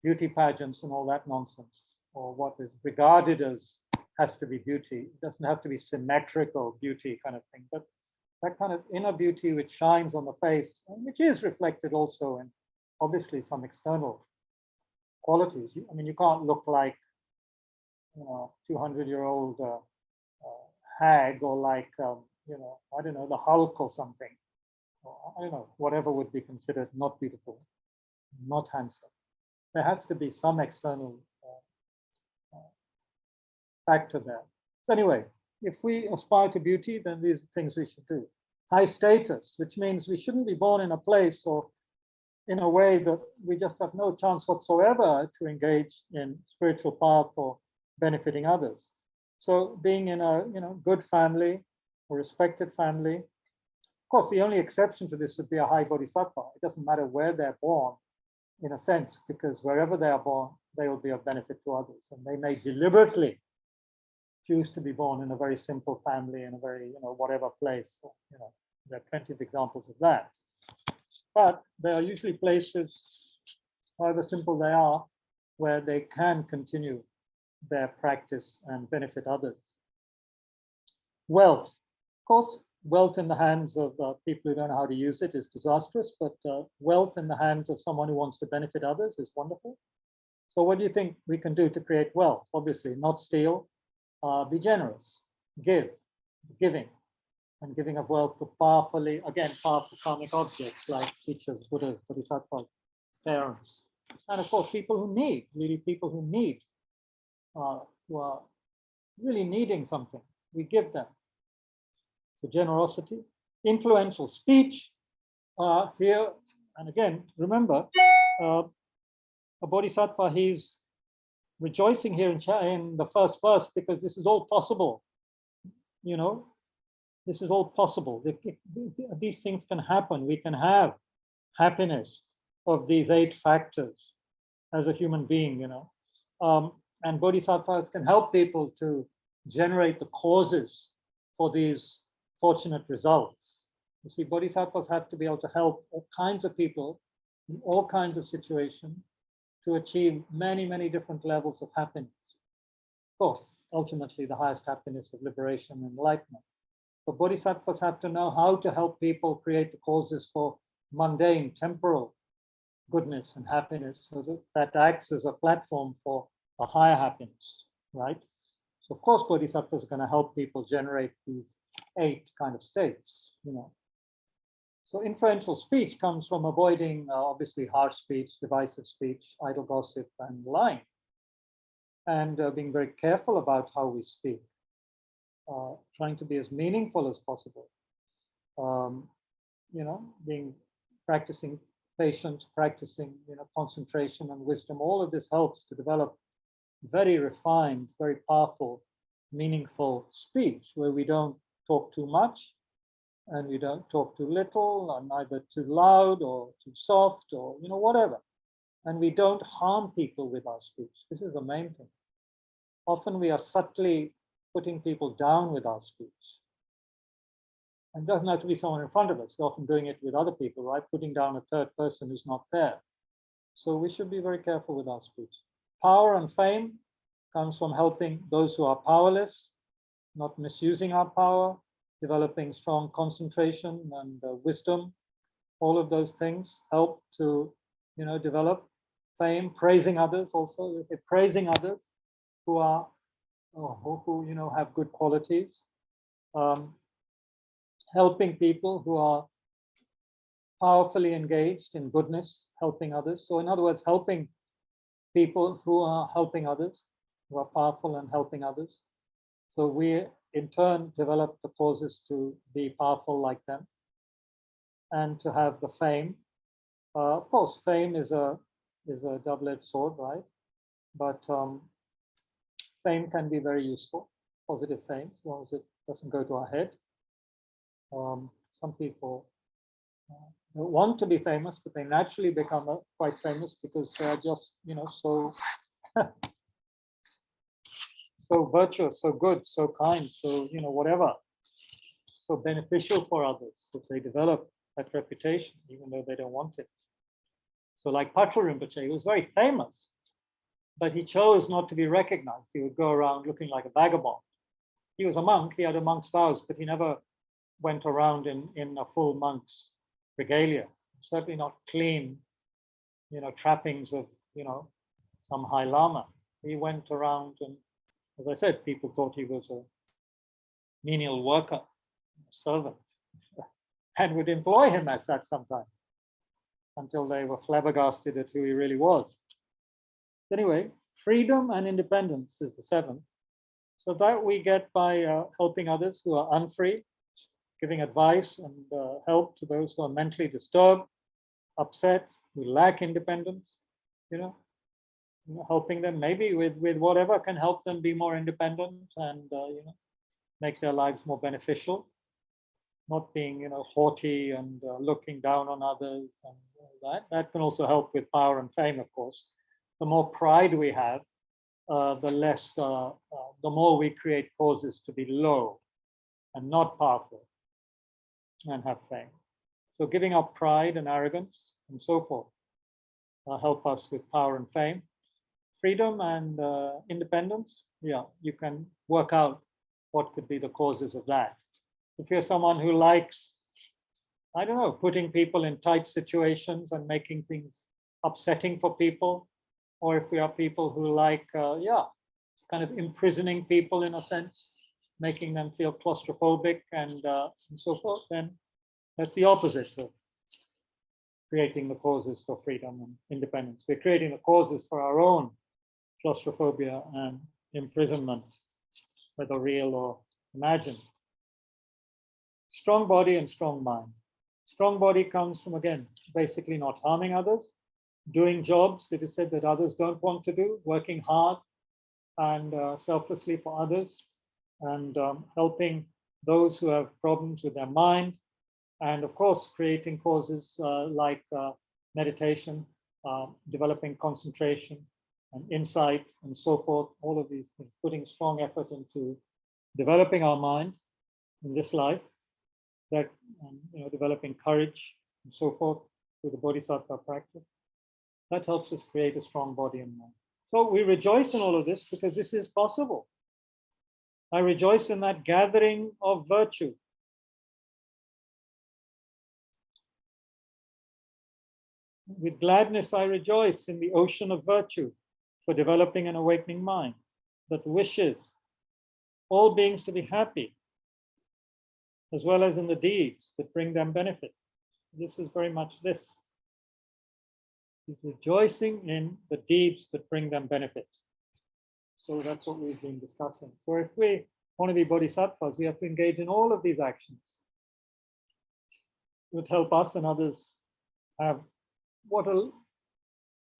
beauty pageants and all that nonsense, or what is regarded as has to be beauty. It doesn't have to be symmetrical beauty kind of thing, but that kind of inner beauty which shines on the face, and which is reflected also in obviously some external qualities. I mean, you can't look like 200-year-old hag, or like I don't know, the Hulk or something. Or, I don't know, whatever would be considered not beautiful, not handsome. There has to be some external factor there. So anyway, if we aspire to beauty, then these are things we should do. High status, which means we shouldn't be born in a place or in a way that we just have no chance whatsoever to engage in spiritual path or benefiting others. So being in a good family, a respected family. Of course, the only exception to this would be a high bodhisattva. It doesn't matter where they're born, in a sense, because wherever they are born, they will be of benefit to others, and they may deliberately choose to be born in a very simple family in a very whatever place. There are plenty of examples of that. But there are usually places, however simple they are, where they can continue their practice and benefit others. Wealth. Of course, wealth in the hands of people who don't know how to use it is disastrous, but wealth in the hands of someone who wants to benefit others is wonderful. So what do you think we can do to create wealth? Obviously, not steal, be generous, giving. And giving of wealth to powerful karmic objects like teachers, Buddhas, Bodhisattvas, parents, and of course people who need, who are really needing something, we give them. So generosity, influential speech here, and again, remember, a Bodhisattva, he's rejoicing here in the first verse because this is all possible, This is all possible. These things can happen. We can have happiness of these 8 factors as a human being, and bodhisattvas can help people to generate the causes for these fortunate results. You see, bodhisattvas have to be able to help all kinds of people in all kinds of situations to achieve many, many different levels of happiness. Of course, ultimately, the highest happiness of liberation and enlightenment. But bodhisattvas have to know how to help people create the causes for mundane, temporal goodness and happiness, so that acts as a platform for a higher happiness, right? So of course, bodhisattvas are going to help people generate these 8 kind of states, So influential speech comes from avoiding, obviously, harsh speech, divisive speech, idle gossip, and lying, and being very careful about how we speak. Trying to be as meaningful as possible. practicing patience, practicing, concentration and wisdom. All of this helps to develop very refined, very powerful, meaningful speech where we don't talk too much and we don't talk too little, or neither too loud or too soft, or whatever. And we don't harm people with our speech. This is the main thing. Often we are subtly putting people down with our speech. And it doesn't have to be someone in front of us. We're often doing it with other people, right? Putting down a third person who's not there. So we should be very careful with our speech. Power and fame comes from helping those who are powerless, not misusing our power, developing strong concentration and wisdom. All of those things help to, develop fame. Praising others also. Praising others who are, who have good qualities. Helping people who are powerfully engaged in goodness, helping others. So in other words, helping people who are helping others, who are powerful and helping others. So we in turn develop the causes to be powerful like them and to have the fame. Of course, fame is a double-edged sword, right? But fame can be very useful, positive fame, as long as it doesn't go to our head. Some people want to be famous, but they naturally become quite famous because they are just, so so virtuous, so good, so kind, so whatever, so beneficial for others. So they develop that reputation, even though they don't want it. So like Patrul Rinpoche, he was very famous, but he chose not to be recognized. He would go around looking like a vagabond. He was a monk, he had a monk's vows, but he never went around in a full monk's regalia, certainly not clean, trappings of, some high lama. He went around and, as I said, people thought he was a menial worker, a servant, and would employ him as such sometimes until they were flabbergasted at who he really was. Anyway, freedom and independence is the seventh. So that we get by helping others who are unfree, giving advice and help to those who are mentally disturbed, upset, who lack independence, helping them maybe with whatever can help them be more independent and make their lives more beneficial, not being haughty and looking down on others and all that. That can also help with power and fame, of course. The more pride we have, the less, the more we create causes to be low and not powerful and have fame. So giving up pride and arrogance and so forth help us with power and fame. Freedom and independence, yeah, you can work out what could be the causes of that. If you're someone who likes, I don't know, putting people in tight situations and making things upsetting for people, or if we are people who like, kind of imprisoning people in a sense, making them feel claustrophobic and so forth, then that's the opposite of creating the causes for freedom and independence. We're creating the causes for our own claustrophobia and imprisonment, whether real or imagined. Strong body and strong mind. Strong body comes from, again, basically not harming others, doing jobs, it is said, that others don't want to do, working hard and selflessly for others, and helping those who have problems with their mind, and of course, creating causes like meditation, developing concentration and insight and so forth, all of these things, putting strong effort into developing our mind in this life, that developing courage and so forth through the Bodhisattva practice. That helps us create a strong body and mind. So we rejoice in all of this because this is possible. I rejoice in that gathering of virtue. With gladness, I rejoice in the ocean of virtue for developing an awakening mind that wishes all beings to be happy, as well as in the deeds that bring them benefit. This is very much this. He's rejoicing in the deeds that bring them benefit. So that's what we've been discussing. So if we want to be bodhisattvas, we have to engage in all of these actions. would help us and others have what are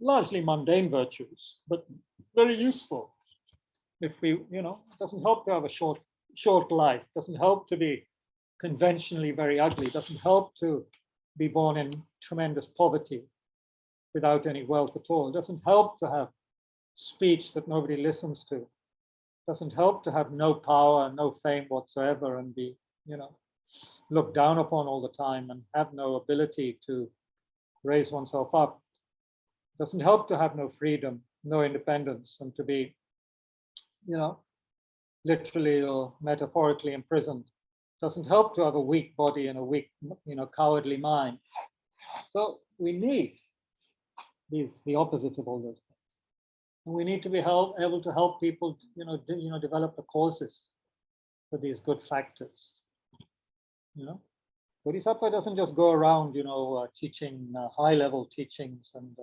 largely mundane virtues, but very useful. If we, it doesn't help to have a short life, doesn't help to be conventionally very ugly, doesn't help to be born in tremendous poverty without any wealth at all. It doesn't help to have speech that nobody listens to. It doesn't help to have no power, no fame whatsoever, and be, looked down upon all the time and have no ability to raise oneself up. It doesn't help to have no freedom, no independence, and to be, literally or metaphorically imprisoned. It doesn't help to have a weak body and a weak, cowardly mind. So we need the opposite of all those things. And we need to be able to help people, develop the causes for these good factors. Bodhisattva doesn't just go around, teaching high-level teachings and,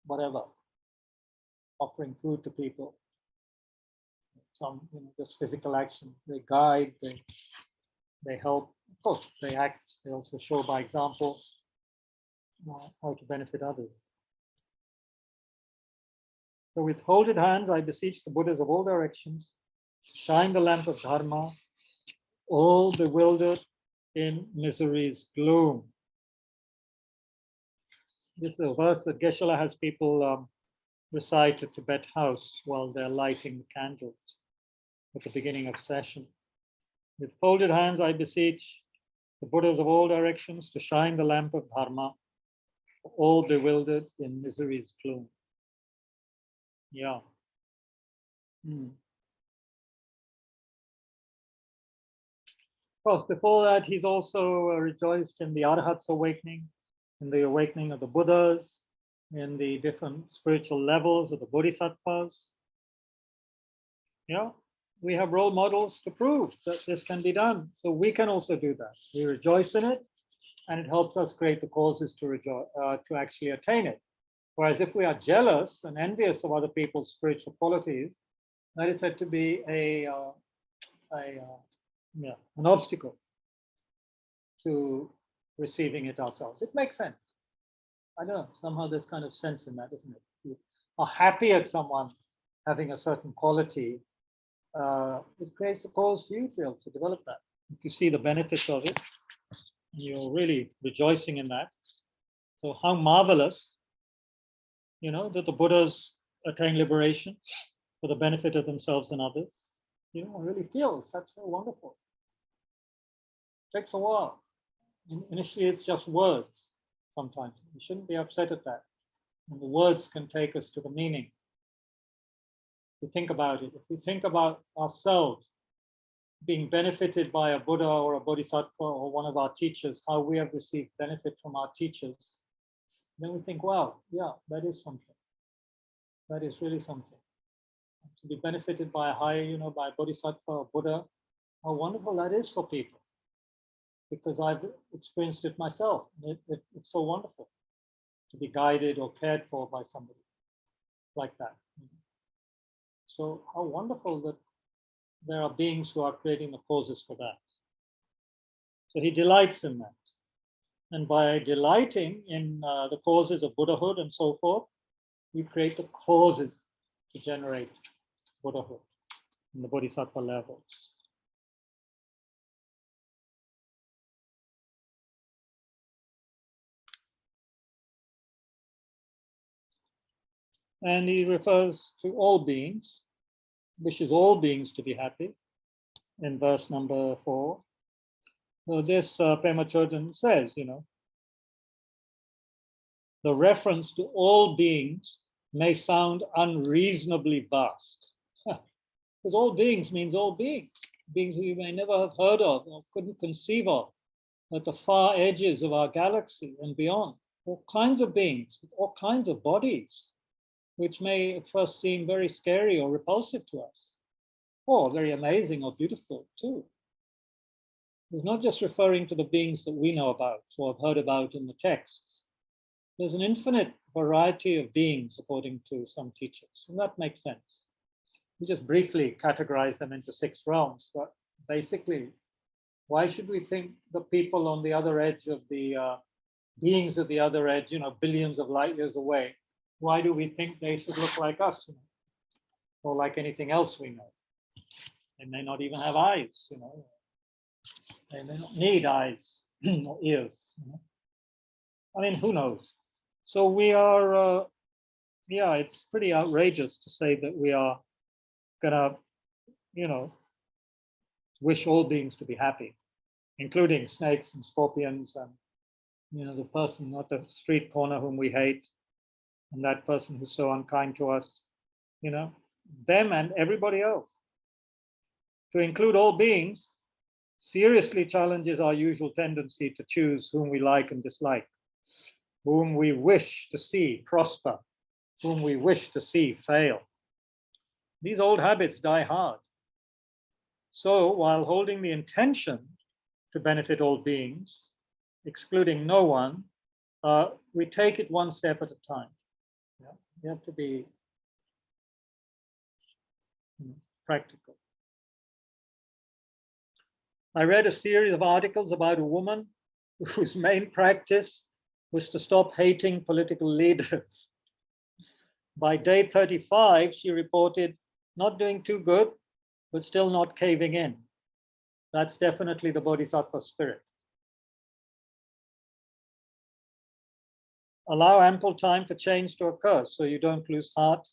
whatever, offering food to people. Some, just physical action. They guide, they help. Of course, they act. They also show by example how to benefit others. So with folded hands, I beseech the Buddhas of all directions, shine the lamp of Dharma, all bewildered in misery's gloom. This is a verse that Geshe-la has people recite at Tibet House while they're lighting the candles at the beginning of session. With folded hands, I beseech the Buddhas of all directions to shine the lamp of Dharma, all bewildered in misery's gloom. Yeah. Of course, before that, he's also rejoiced in the Arhat's awakening, in the awakening of the Buddhas, in the different spiritual levels of the Bodhisattvas. Yeah, we have role models to prove that this can be done. So we can also do that. We rejoice in it, and it helps us create the causes to actually attain it. Whereas if we are jealous and envious of other people's spiritual qualities, that is said to be an obstacle to receiving it ourselves. It makes sense. I don't know, somehow there's kind of sense in that, isn't it? You are happy at someone having a certain quality. It creates a cause for you to be able to develop that. If you see the benefits of it, and you're really rejoicing in that. So how marvelous, that the Buddhas attain liberation for the benefit of themselves and others. Really feels that's so wonderful. It takes a while. Initially, it's just words. Sometimes we shouldn't be upset at that. And the words can take us to the meaning. If we think about it, if we think about ourselves being benefited by a Buddha or a Bodhisattva or one of our teachers, how we have received benefit from our teachers, then we think, wow, yeah, that is something. That is really something. To be benefited by a higher, by a Bodhisattva or Buddha, how wonderful that is for people. Because I've experienced it myself. It's so wonderful to be guided or cared for by somebody like that. So how wonderful that there are beings who are creating the causes for that. So he delights in that. And by delighting in the causes of Buddhahood and so forth, we create the causes to generate Buddhahood in the Bodhisattva levels. And he refers to all beings, wishes all beings to be happy in verse number 4. So this Pema Chodron says, the reference to all beings may sound unreasonably vast. Because all beings means all beings, beings who you may never have heard of or couldn't conceive of at the far edges of our galaxy and beyond. All kinds of beings, all kinds of bodies, which may at first seem very scary or repulsive to us, or very amazing or beautiful too. It's not just referring to the beings that we know about or have heard about in the texts. There's an infinite variety of beings according to some teachers, and that makes sense. We just briefly categorize them into 6 realms, but basically Why should we think the people on the other edge of the beings at the other edge, billions of light years away, why do we think they should look like us, or like anything else we know? They may not even have eyes, They may not need eyes or ears. I mean, who knows? So we are, yeah, it's pretty outrageous to say that we are gonna, wish all beings to be happy, including snakes and scorpions and, the person at the street corner whom we hate, and that person who's so unkind to us, them and everybody else. To include all beings seriously challenges our usual tendency to choose whom we like and dislike, whom we wish to see prosper, whom we wish to see fail. These old habits die hard. So while holding the intention to benefit all beings, excluding no one, we take it one step at a time. Yeah? You have to be practical. I read a series of articles about a woman whose main practice was to stop hating political leaders. By day 35, she reported not doing too good, but still not caving in. That's definitely the Bodhisattva spirit. Allow ample time for change to occur so you don't lose heart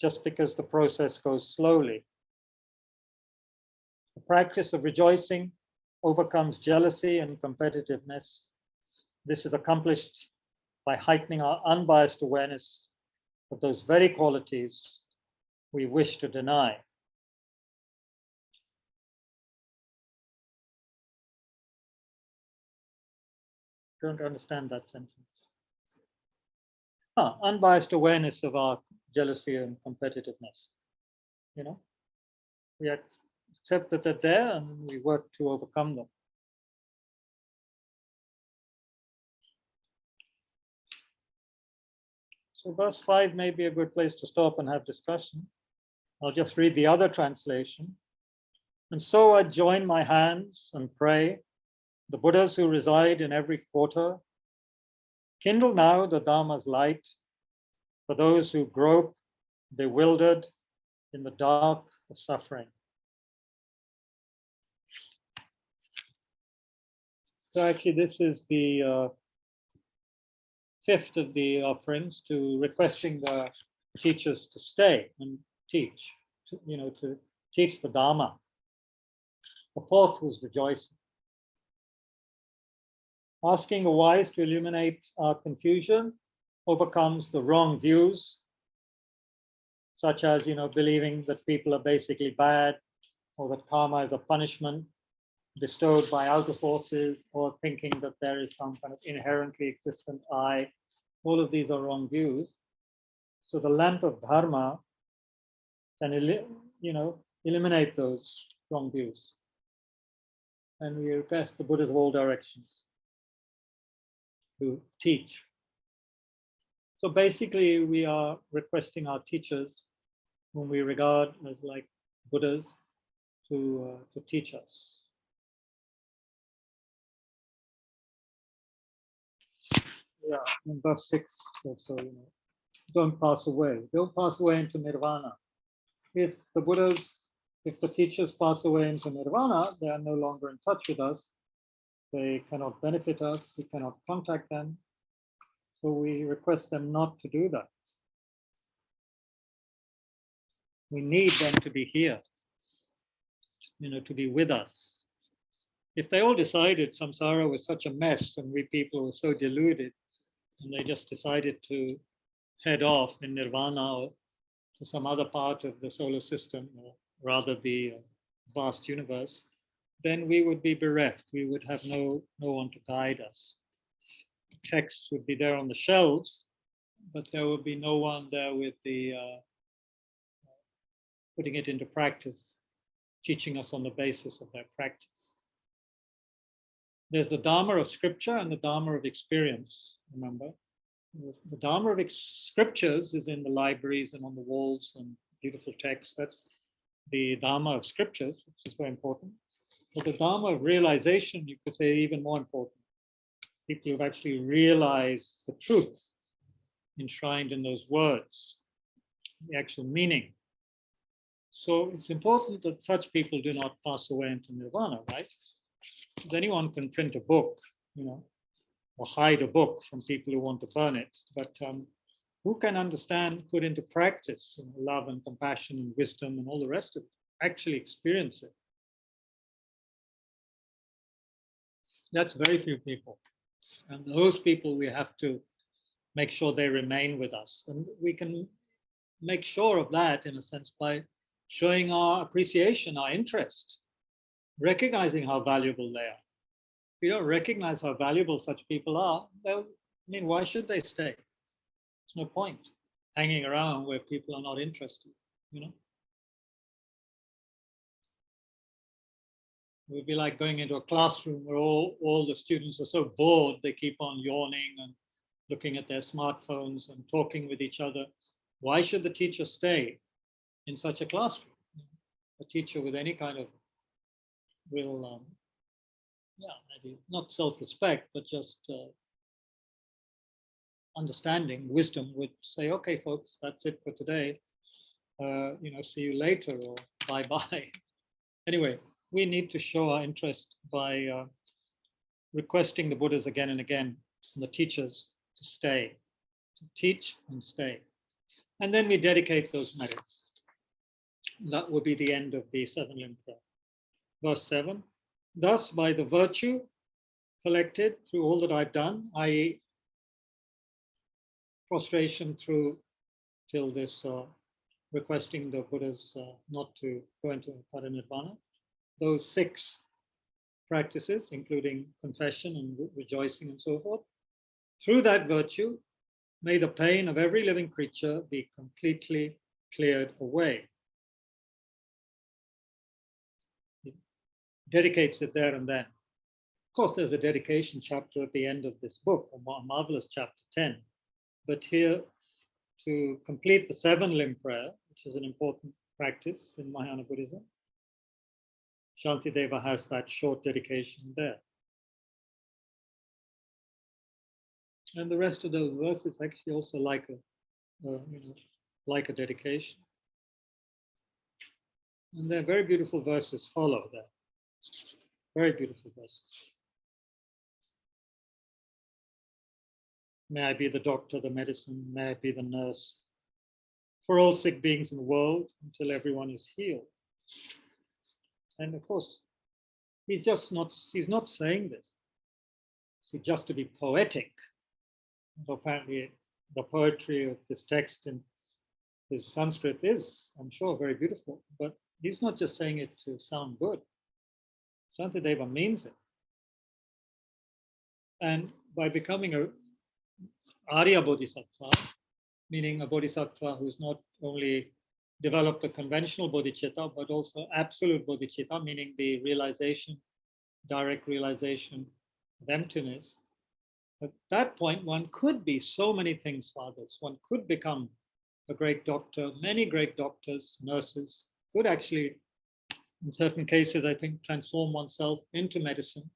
just because the process goes slowly. The practice of rejoicing overcomes jealousy and competitiveness. This is accomplished by heightening our unbiased awareness of those very qualities we wish to deny. Don't understand that sentence. Unbiased awareness of our jealousy and competitiveness. We accept that they're there and we work to overcome them. So verse 5 may be a good place to stop and have discussion. I'll just read the other translation. And so I join my hands and pray, the Buddhas who reside in every quarter, kindle now the Dharma's light for those who grope, bewildered in the dark of suffering. So actually this is the fifth of the offerings, to requesting the teachers to stay and teach, to teach the Dharma. The fourth was rejoicing. Asking the wise to illuminate our confusion overcomes the wrong views, such as, believing that people are basically bad, or that karma is a punishment bestowed by outer forces, or thinking that there is some kind of inherently existent I. All of these are wrong views. So the lamp of dharma can, eliminate those wrong views. And we request the Buddhas of all directions to teach. So basically, we are requesting our teachers, whom we regard as like Buddhas, to teach us. Yeah, in verse 6 also, don't pass away. Don't pass away into nirvana. If the teachers pass away into nirvana, they are no longer in touch with us. They cannot benefit us. We cannot contact them. So we request them not to do that. We need them to be here, to be with us. If they all decided samsara was such a mess and we people were so deluded, and they just decided to head off in nirvana or to some other part of the solar system, or rather the vast universe, then we would be bereft. We would have no one to guide us. Texts would be there on the shelves, but there would be no one there with the putting it into practice, teaching us on the basis of their practice. There's the Dharma of scripture and the Dharma of experience, remember? The Dharma of scriptures is in the libraries and on the walls and beautiful texts. That's the Dharma of scriptures, which is very important. But the Dharma of realization, you could say, even more important. People who've actually realized the truth enshrined in those words, the actual meaning. So it's important that such people do not pass away into nirvana, right? Because anyone can print a book, or hide a book from people who want to burn it. But who can understand, put into practice love and compassion and wisdom and all the rest of it, actually experience it? That's very few people. And those people, we have to make sure they remain with us. And we can make sure of that, in a sense, by showing our appreciation, our interest, recognizing how valuable they are. If we don't recognize how valuable such people are, well, why should they stay? There's no point hanging around where people are not interested, It would be like going into a classroom where all the students are so bored, they keep on yawning and looking at their smartphones and talking with each other. Why should the teacher stay in such a classroom? A teacher with any kind of real, maybe not self-respect, but just understanding, wisdom would say, okay, folks, that's it for today. See you later, or bye-bye. Anyway, we need to show our interest by requesting the Buddhas again and again, and the teachers, to stay, to teach and stay. And then we dedicate those merits. That will be the end of the 7-limb prayer. Verse 7, thus by the virtue collected through all that I've done, i.e. prostration through till this requesting the Buddhas not to go into parinirvana, those 6 practices, including confession and rejoicing and so forth, through that virtue, may the pain of every living creature be completely cleared away. He dedicates it there and then. Of course, there's a dedication chapter at the end of this book, a marvelous chapter 10. But here, to complete the 7-limb prayer, which is an important practice in Mahayana Buddhism, Shantideva has that short dedication there. And the rest of those verses actually also like a dedication. And they're very beautiful verses follow there. Very beautiful verses. May I be the doctor, the medicine, may I be the nurse for all sick beings in the world until everyone is healed. And of course, he's not saying this. See, just to be poetic. Apparently, the poetry of this text in his Sanskrit is, I'm sure, very beautiful, but he's not just saying it to sound good. Shantideva means it. And by becoming a Arya Bodhisattva, meaning a Bodhisattva who's not only developed a conventional bodhicitta, but also absolute bodhicitta, meaning the realization, direct realization of emptiness. At that point, one could be so many things for others. One could become a great doctor. Many great doctors, nurses, could actually, in certain cases, I think, transform oneself into medicine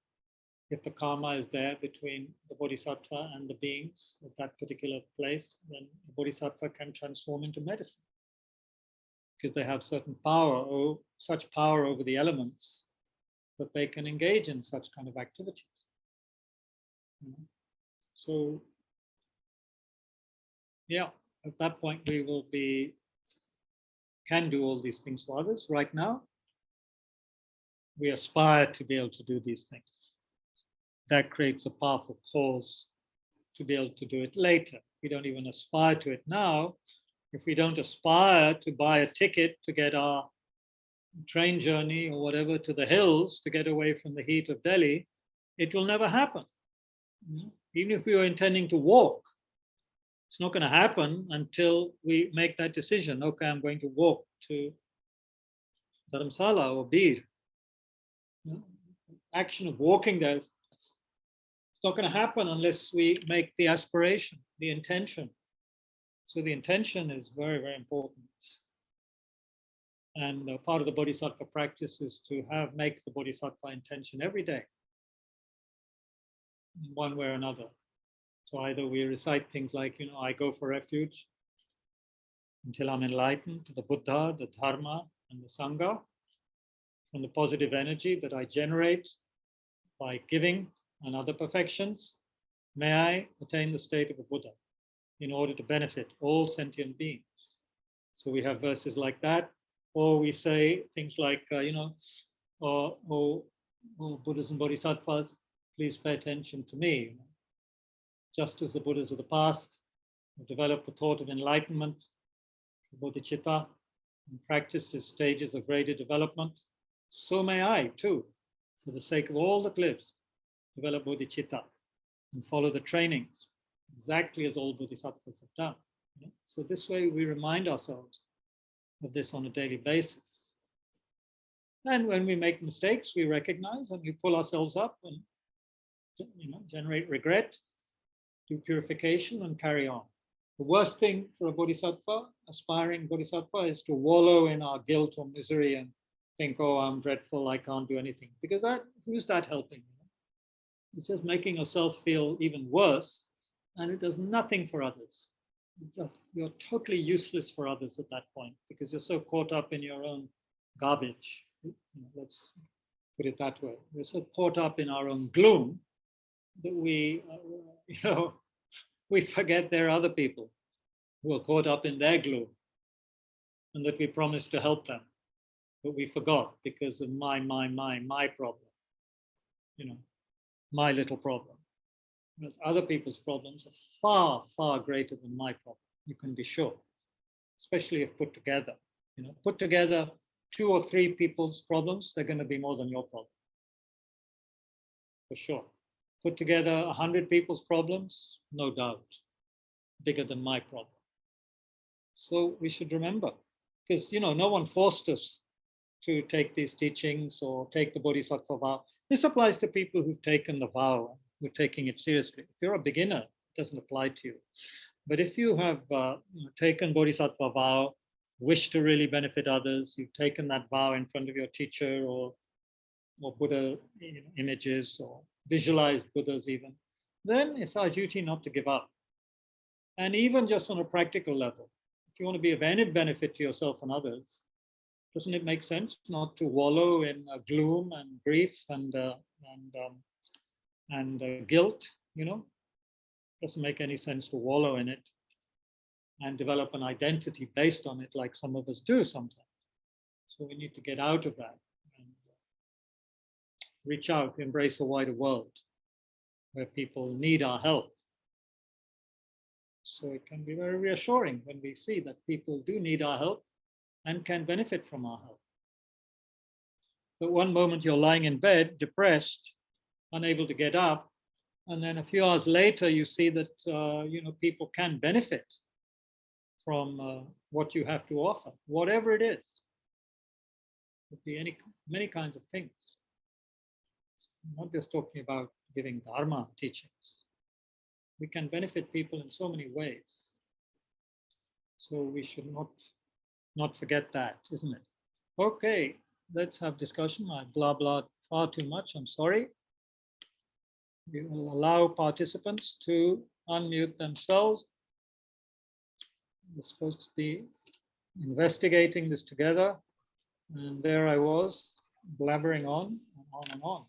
if the karma is there between the bodhisattva and the beings of that particular place. Then the bodhisattva can transform into medicine because they have certain power, or such power over the elements that they can engage in such kind of activities. So, yeah, at that point we will can do all these things for others. Right now, we aspire to be able to do these things. That creates a powerful cause to be able to do it later. We don't even aspire to it now. If we don't aspire to buy a ticket to get our train journey or whatever to the hills to get away from the heat of Delhi, it will never happen. Even if we were intending to walk, it's not going to happen until we make that decision. Okay, I'm going to walk to Dharamsala or Bir. Action of walking there, it's not going to happen unless we make the aspiration, the intention. So the intention is very, very important. And part of the Bodhisattva practice is to make the Bodhisattva intention every day, in one way or another. So either we recite things like, I go for refuge until I'm enlightened to the Buddha, the Dharma, and the Sangha, from the positive energy that I generate by giving and other perfections. May I attain the state of a Buddha in order to benefit all sentient beings. So we have verses like that, or we say things like, oh, Buddhas and Bodhisattvas, please pay attention to me. Just as the Buddhas of the past have developed the thought of enlightenment, bodhicitta, and practiced as stages of greater development, so may I too, for the sake of all that lives, develop bodhicitta and follow the trainings, exactly as all bodhisattvas have done. So this way we remind ourselves of this on a daily basis. And when we make mistakes, we recognize and we pull ourselves up and generate regret, do purification, and carry on. The worst thing for a bodhisattva, aspiring bodhisattva, is to wallow in our guilt or misery and think, oh, I'm dreadful, I can't do anything. Because who's that helping? It's just making yourself feel even worse, and it does nothing for others. You're totally useless for others at that point because you're so caught up in your own garbage. Let's put it that way. We're so caught up in our own gloom that we forget there are other people who are caught up in their gloom and that we promised to help them, but we forgot because of my problem, my little problem. But other people's problems are far, far greater than my problem, you can be sure, especially if put together. Put together 2 or 3 people's problems, they're going to be more than your problem, for sure. Put together 100 people's problems, no doubt, bigger than my problem. So we should remember, because no one forced us to take these teachings or take the Bodhisattva vow. This applies to people who've taken the vow, who're taking it seriously. If you're a beginner, it doesn't apply to you. But if you have taken Bodhisattva vow, wish to really benefit others, you've taken that vow in front of your teacher or Buddha images or visualized Buddhas even, then it's our duty not to give up. And even just on a practical level, if you want to be of any benefit to yourself and others, doesn't it make sense not to wallow in gloom and grief and guilt? Doesn't make any sense to wallow in it and develop an identity based on it, like some of us do sometimes. So we need to get out of that and reach out, embrace a wider world where people need our help. So it can be very reassuring when we see that people do need our help and can benefit from our help. So one moment you're lying in bed, depressed, unable to get up, and then a few hours later you see that people can benefit from what you have to offer, whatever it is. It could be many kinds of things. I'm not just talking about giving Dharma teachings. We can benefit people in so many ways. So we should not forget that, isn't it? Okay, let's have discussion. I blah blah far too much, I'm sorry. We will allow participants to unmute themselves. We're supposed to be investigating this together. And there I was, blabbering on and on and on.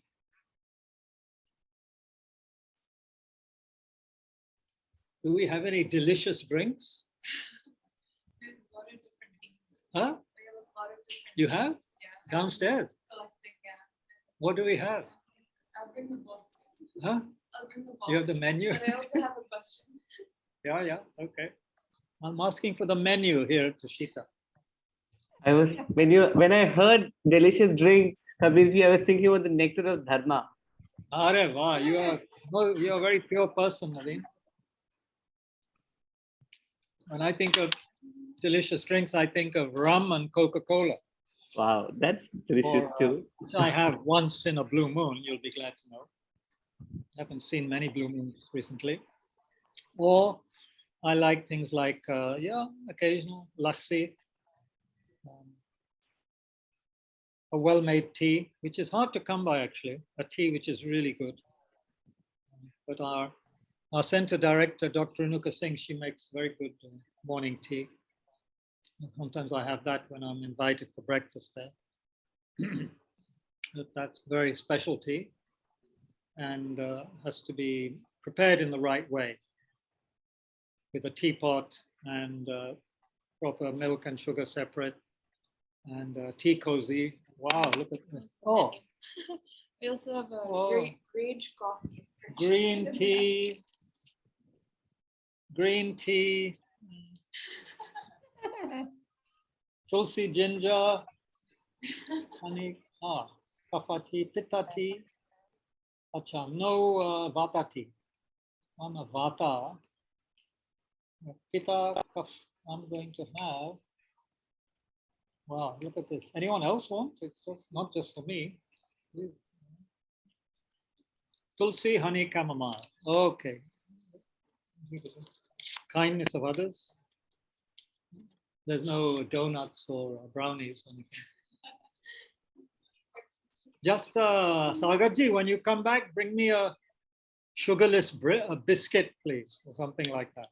Do we have any delicious drinks? We have a lot of different things. Huh? We have a lot of different You have? Yeah. Downstairs? Collecting, yeah. What do we have? I'll bring the box. Huh? I'll bring the box. You have the menu? But I also have a question. Yeah, okay. I'm asking for the menu here, Tushita. When I heard delicious drink, Kabirji, I was thinking about the nectar of Dharma. Are wow, you are a very pure person, Naveen. When I think of delicious drinks, I think of rum and Coca-Cola. Wow, that's delicious too. Which I have once in a blue moon, you'll be glad to know. I haven't seen many blue moons recently. Or I like things like, occasional lassi, a well-made tea, which is hard to come by actually, a tea which is really good. But our center director, Dr. Anuka Singh, she makes very good morning tea. Sometimes I have that when I'm invited for breakfast there. That's very special tea and has to be prepared in the right way with a teapot and proper milk and sugar separate and tea cozy. Wow, look at this. Oh, We also have a Oh. Grage coffee. green tea, tulsi, ginger, honey, kapha tea, pitta tea. Acha, no vata tea. On a vata, pitta, kapha, I'm going to have. Wow, look at this. Anyone else want? It's not just for me. Tulsi, honey, chamomile. Okay. Kindness of others. There's no donuts or brownies or anything. Just Sagarji, when you come back, bring me a sugarless biscuit, please, or something like that.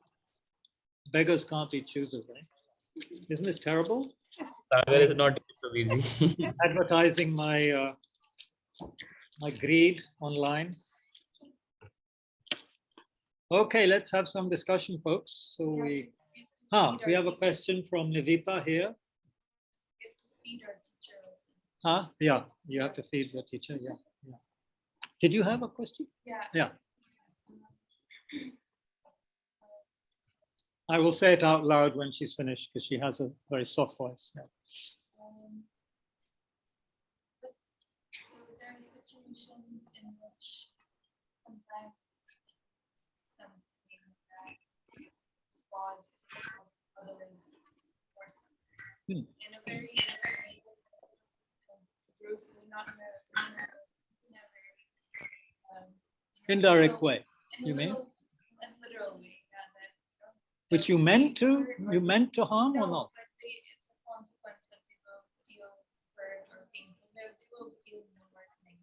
Beggars can't be choosers, eh? Isn't this terrible? Sagar is not so easy. Advertising my my greed online. Okay, let's have some discussion, folks. So we have a question from Nivita here. We have to feed our teacher. Huh? Yeah, you have to feed your teacher. Yeah, yeah. Did you have a question? Yeah. Yeah. I will say it out loud when she's finished because she has a very soft voice. Yeah. So there are situations in which sometimes something that cause others or in a very grossly, not in a Indirect literal- way, in a you mean? literal way, yeah, that, Which you meant to? You meant to harm or no, not? but it's a consequence that they will feel hurt or painful. They will feel more negative.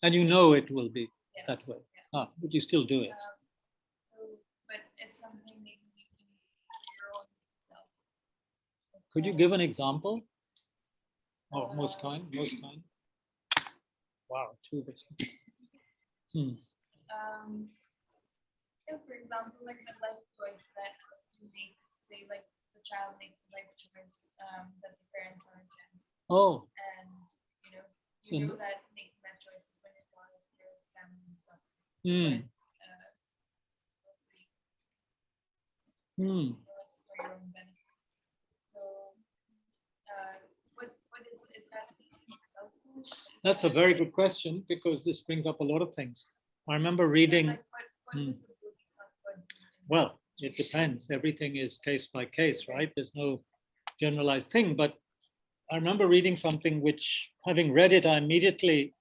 And you know it will be Yeah. that way. Yeah. But you still do it. But it's something maybe you need to do for your own self. Could you give an example? Oh, most kind, most kind. Wow, two biscuits. For example, like a life choice that you make, say like the child makes a life choice that the parents are against. Oh. And you know that making that choice is when it was your family and stuff. But mostly it's for your own benefit. So what is that selfish? That's a very good question because this brings up a lot of things. I remember reading. Like what would the Bodhisattva do in Well, that it situation? depends. Everything is case by case, right? There's no generalized thing. But I remember reading something which, having read it, I immediately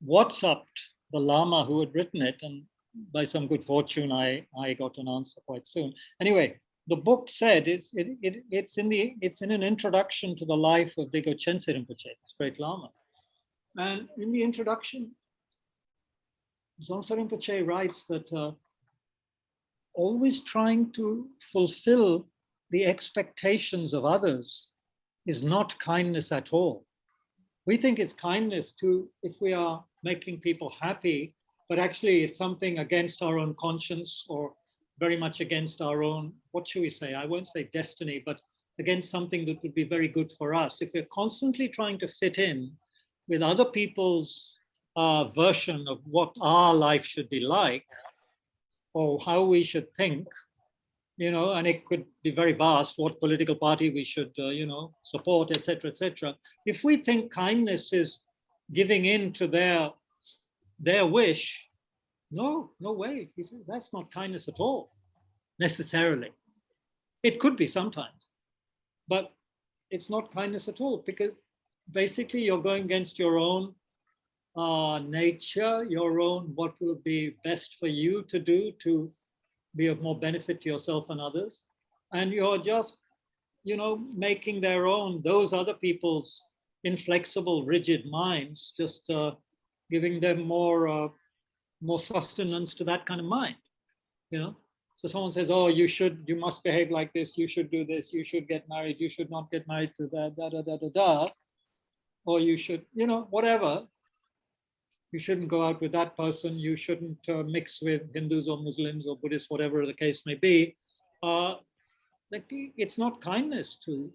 WhatsApped the Lama who had written it. And by some good fortune, I got an answer quite soon. Anyway, the book said it's in an introduction to the life of Digo Chense Rinpoche, this great Lama. And in the introduction, Dzongsa Rinpoche writes that always trying to fulfill the expectations of others is not kindness at all. We think it's kindness if we are making people happy, but actually it's something against our own conscience or very much against our own, what should we say? I won't say destiny, but against something that would be very good for us. If we're constantly trying to fit in with other people's version of what our life should be like, or how we should think, and it could be very vast, what political party we should, support, etc., etc. If we think kindness is giving in to their wish, no way. He says that's not kindness at all, necessarily. It could be sometimes, but it's not kindness at all because basically you're going against your own nature, your own what will be best for you to do to be of more benefit to yourself and others. And you're just, making those other people's, inflexible, rigid minds, just giving them more sustenance to that kind of mind, you know. So someone says, oh, you must behave like this, you should do this, you should get married, you should not get married to that, da, da, da, da, da. Or you should, you know, whatever. You shouldn't go out with that person, you shouldn't mix with Hindus or Muslims or Buddhists, whatever the case may be. It's not kindness to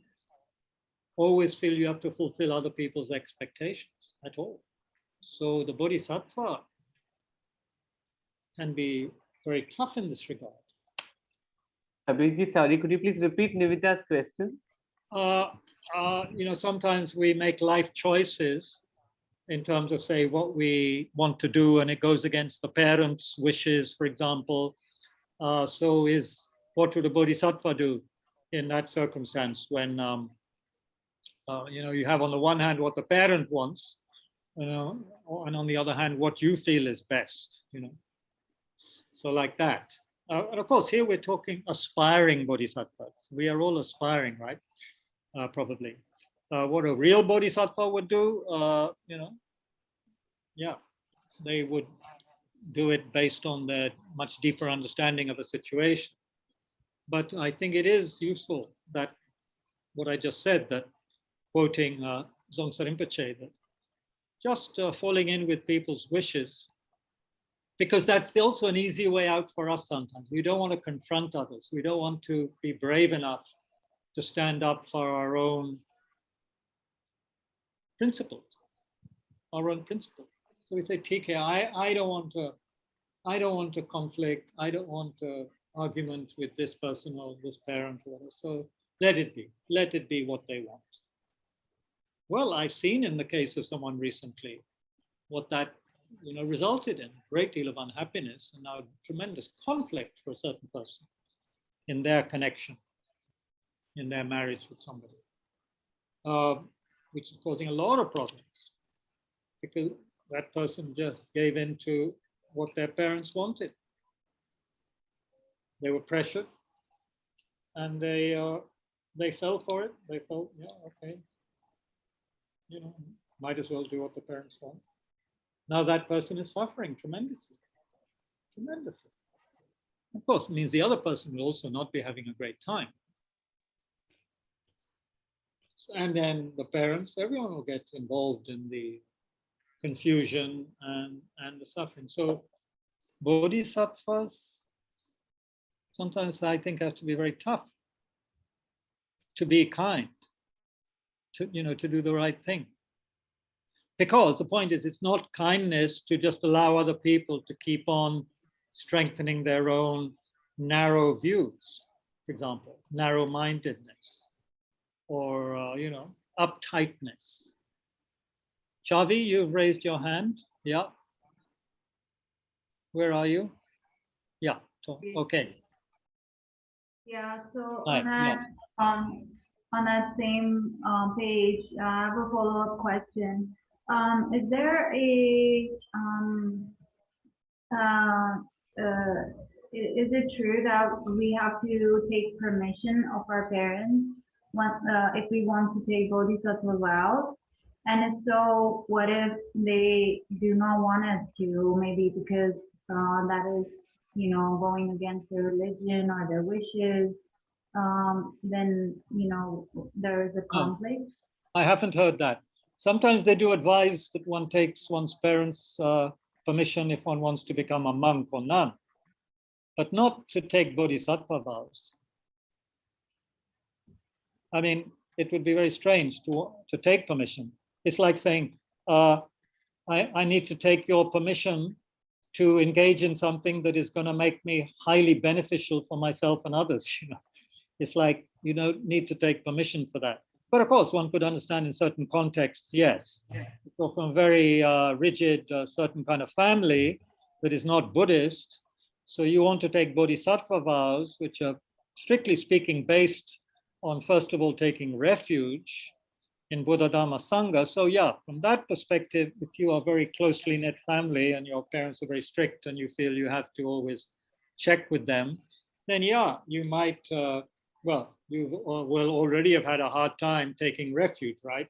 always feel you have to fulfill other people's expectations at all. So the Bodhisattva can be very tough in this regard. Kabirji, sorry, could you please repeat Nivita's question? You know, sometimes we make life choices in terms of, say, what we want to do, and it goes against the parents' wishes, for example. So what would a Bodhisattva do in that circumstance when, you know, you have on the one hand what the parent wants, you know, and on the other hand, what you feel is best, you know. So like that. And of course, here we're talking aspiring bodhisattvas. We are all aspiring, right? Probably. What a real bodhisattva would do, you know, yeah, they would do it based on their much deeper understanding of a situation. But I think it is useful that what I just said, that quoting Dzongsa Rinpoche, that just falling in with people's wishes, because that's also an easy way out for us sometimes. We don't want to confront others. We don't want to be brave enough to stand up for our own principles, our own principles. So we say, TK, I don't want to conflict. I don't want to argument with this person or this parent or whatever. So let it be what they want. Well, I've seen in the case of someone recently what that, you know, resulted in a great deal of unhappiness and now tremendous conflict for a certain person in their connection, in their marriage with somebody, which is causing a lot of problems because that person just gave in to what their parents wanted. They were pressured and they fell for it. They felt, yeah, okay, you know, might as well do what the parents want. Now that person is suffering tremendously, tremendously. Of course, it means the other person will also not be having a great time. And then the parents, everyone will get involved in the confusion and the suffering. So bodhisattvas sometimes I think have to be very tough to be kind, to, you know, to do the right thing. Because the point is, it's not kindness to just allow other people to keep on strengthening their own narrow views, for example, narrow-mindedness, or, you know, uptightness. Chavi, you've raised your hand. Yeah. Where are you? Yeah, okay. Yeah, so Hi, on that same page, I have a follow-up question. Is there is it true that we have to take permission of our parents if we want to take Bodhisattva vows? And if so, what if they do not want us to, maybe because that is, you know, going against their religion or their wishes, then, you know, there is a conflict? I haven't heard that. Sometimes they do advise that one takes one's parents' permission if one wants to become a monk or nun, but not to take bodhisattva vows. I mean, it would be very strange to take permission. It's like saying, I need to take your permission to engage in something that is going to make me highly beneficial for myself and others. You know, it's like you don't need to take permission for that. But of course, one could understand in certain contexts, yes. So from a very rigid, certain kind of family that is not Buddhist, so you want to take bodhisattva vows, which are strictly speaking based on, first of all, taking refuge in Buddha Dhamma Sangha. So yeah, from that perspective, if you are very closely knit family and your parents are very strict and you feel you have to always check with them, then yeah, you might, well, you will already have had a hard time taking refuge, right?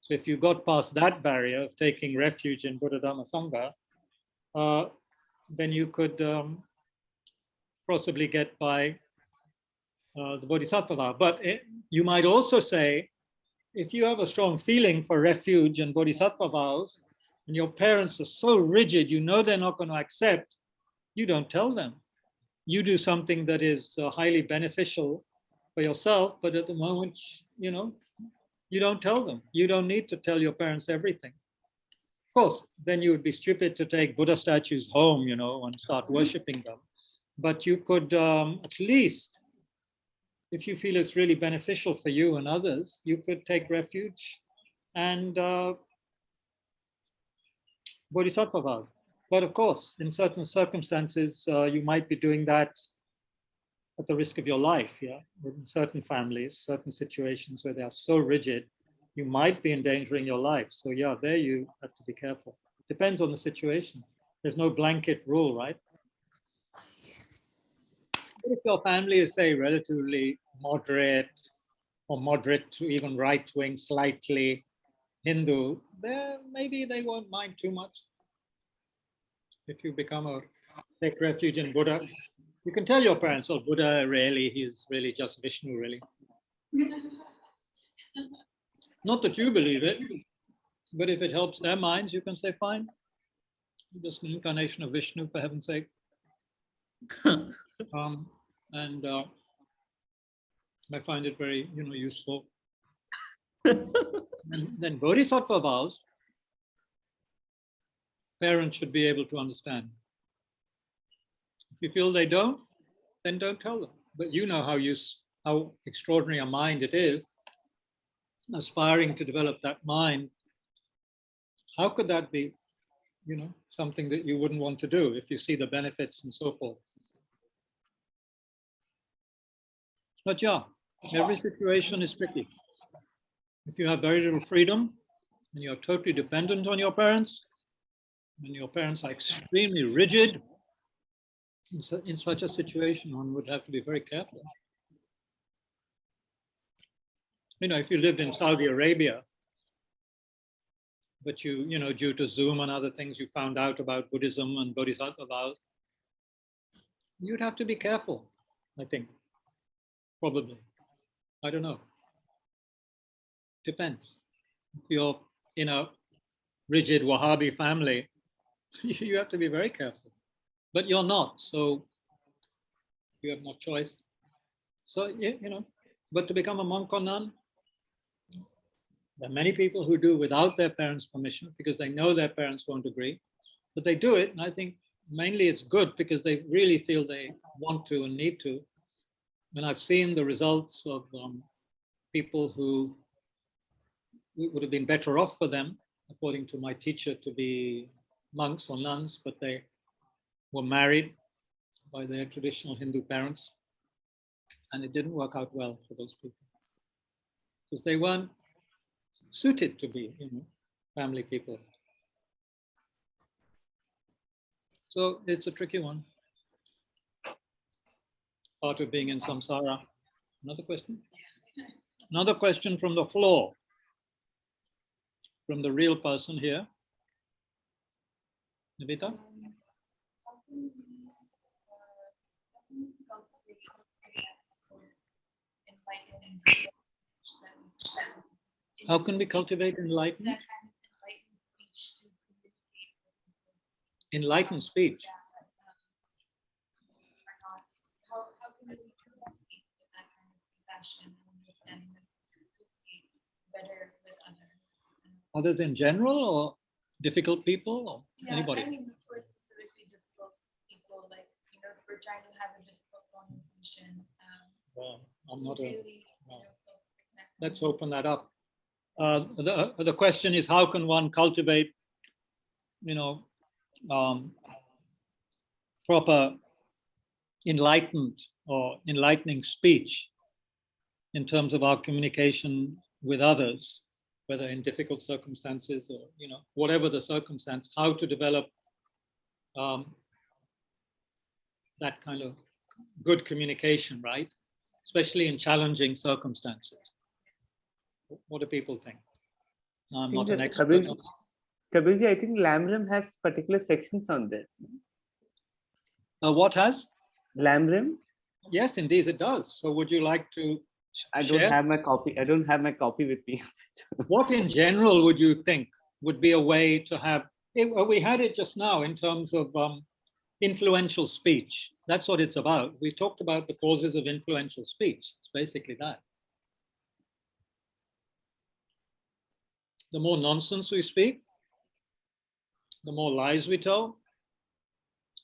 So if you got past that barrier of taking refuge in Buddha Dhamma Sangha, then you could possibly get by the Bodhisattva vow. But you might also say, if you have a strong feeling for refuge and Bodhisattva vows, and your parents are so rigid, you know they're not going to accept, you don't tell them. You do something that is highly beneficial for yourself, but at the moment, you know, you don't tell them. You don't need to tell your parents everything. Of course, then you would be stupid to take Buddha statues home, you know, and start worshipping them. But you could at least, if you feel it's really beneficial for you and others, you could take refuge and Bodhisattva vow. But of course, in certain circumstances, you might be doing that at the risk of your life. Yeah, in certain families, certain situations where they are so rigid, you might be endangering your life. So yeah, there you have to be careful. Depends on the situation. There's no blanket rule, right? But if your family is, say, relatively moderate or moderate to even right-wing, slightly Hindu, then maybe they won't mind too much. If you become a take refuge in Buddha, you can tell your parents, oh, Buddha really, he's really just Vishnu, really. Not that you believe it, but if it helps their minds, you can say, fine. Just an incarnation of Vishnu, for heaven's sake. And I find it very, you know, useful. And then Bodhisattva vows, parents should be able to understand. If you feel they don't, then don't tell them. But you know how extraordinary a mind it is, aspiring to develop that mind. How could that be, you know, something that you wouldn't want to do if you see the benefits and so forth? But yeah, every situation is tricky. If you have very little freedom and you're totally dependent on your parents, and your parents are extremely rigid, in such a situation, one would have to be very careful. You know, if you lived in Saudi Arabia, but you know, due to Zoom and other things, you found out about Buddhism and Bodhisattva vows, you'd have to be careful, I think. Probably. I don't know. Depends. If you're in a rigid Wahhabi family, you have to be very careful. But you're not, so you have no choice. So, you know, but to become a monk or nun, there are many people who do without their parents' permission because they know their parents won't agree, but they do it. And I think mainly it's good because they really feel they want to and need to. And I've seen the results of people who it would have been better off for them, according to my teacher, to be monks or nuns, but they were married by their traditional Hindu parents. And it didn't work out well for those people because they weren't suited to be, you know, family people. So it's a tricky one. Part of being in samsara. Another question? Another question from the floor, from the real person here. Navita? How can we cultivate enlightenment? Enlightened speech. How can we communicate with that kind of compassion and understanding that better with others? Others in general or difficult people or anybody? I mean, for specifically difficult people, like, you know, if we're trying to have a difficult conversation. Well, I'm not really, no. Let's open that up. The question is, how can one cultivate, you know, proper enlightened or enlightening speech in terms of our communication with others, whether in difficult circumstances or, you know, whatever the circumstance, how to develop that kind of good communication, right? Especially in challenging circumstances. What do people think? I'm I not think an that expert. Kabirji, I think Lamrim has particular sections on this. What has? Lamrim? Yes, indeed it does. So would you like to I share? don't have my copy. I don't have my copy with me. What in general would you think would be a way to have, we had it just now in terms of influential speech. That's what it's about. We talked about the causes of influential speech. It's basically that. The more nonsense we speak, the more lies we tell,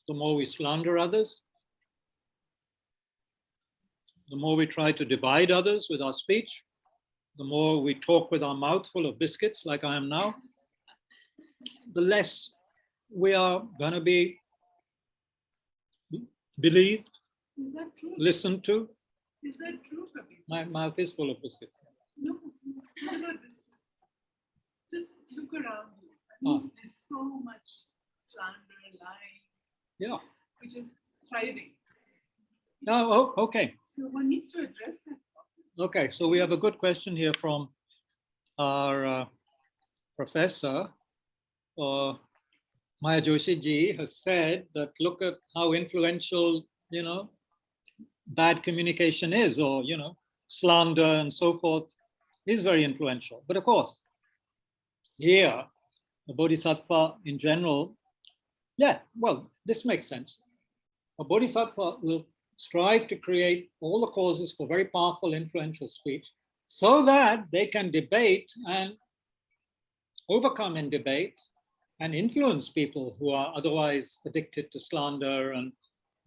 the more we slander others, the more we try to divide others with our speech, the more we talk with our mouth full of biscuits like I am now, the less we are going to be believed, Is that true? listened to. Is that true, Kabir? My mouth is full of biscuits. No, it's not about this. Just look around you. There's so much slander, lying, Yeah. which is thriving. Oh, okay. So one needs to address that problem. Okay, so we have a good question here from our professor. Maya Joshi ji has said that look at how influential, bad communication is, or, slander and so forth is very influential. But of course, here, the Bodhisattva in general, yeah, well, this makes sense. A Bodhisattva will strive to create all the causes for very powerful, influential speech so that they can debate and overcome in debate and influence people who are otherwise addicted to slander and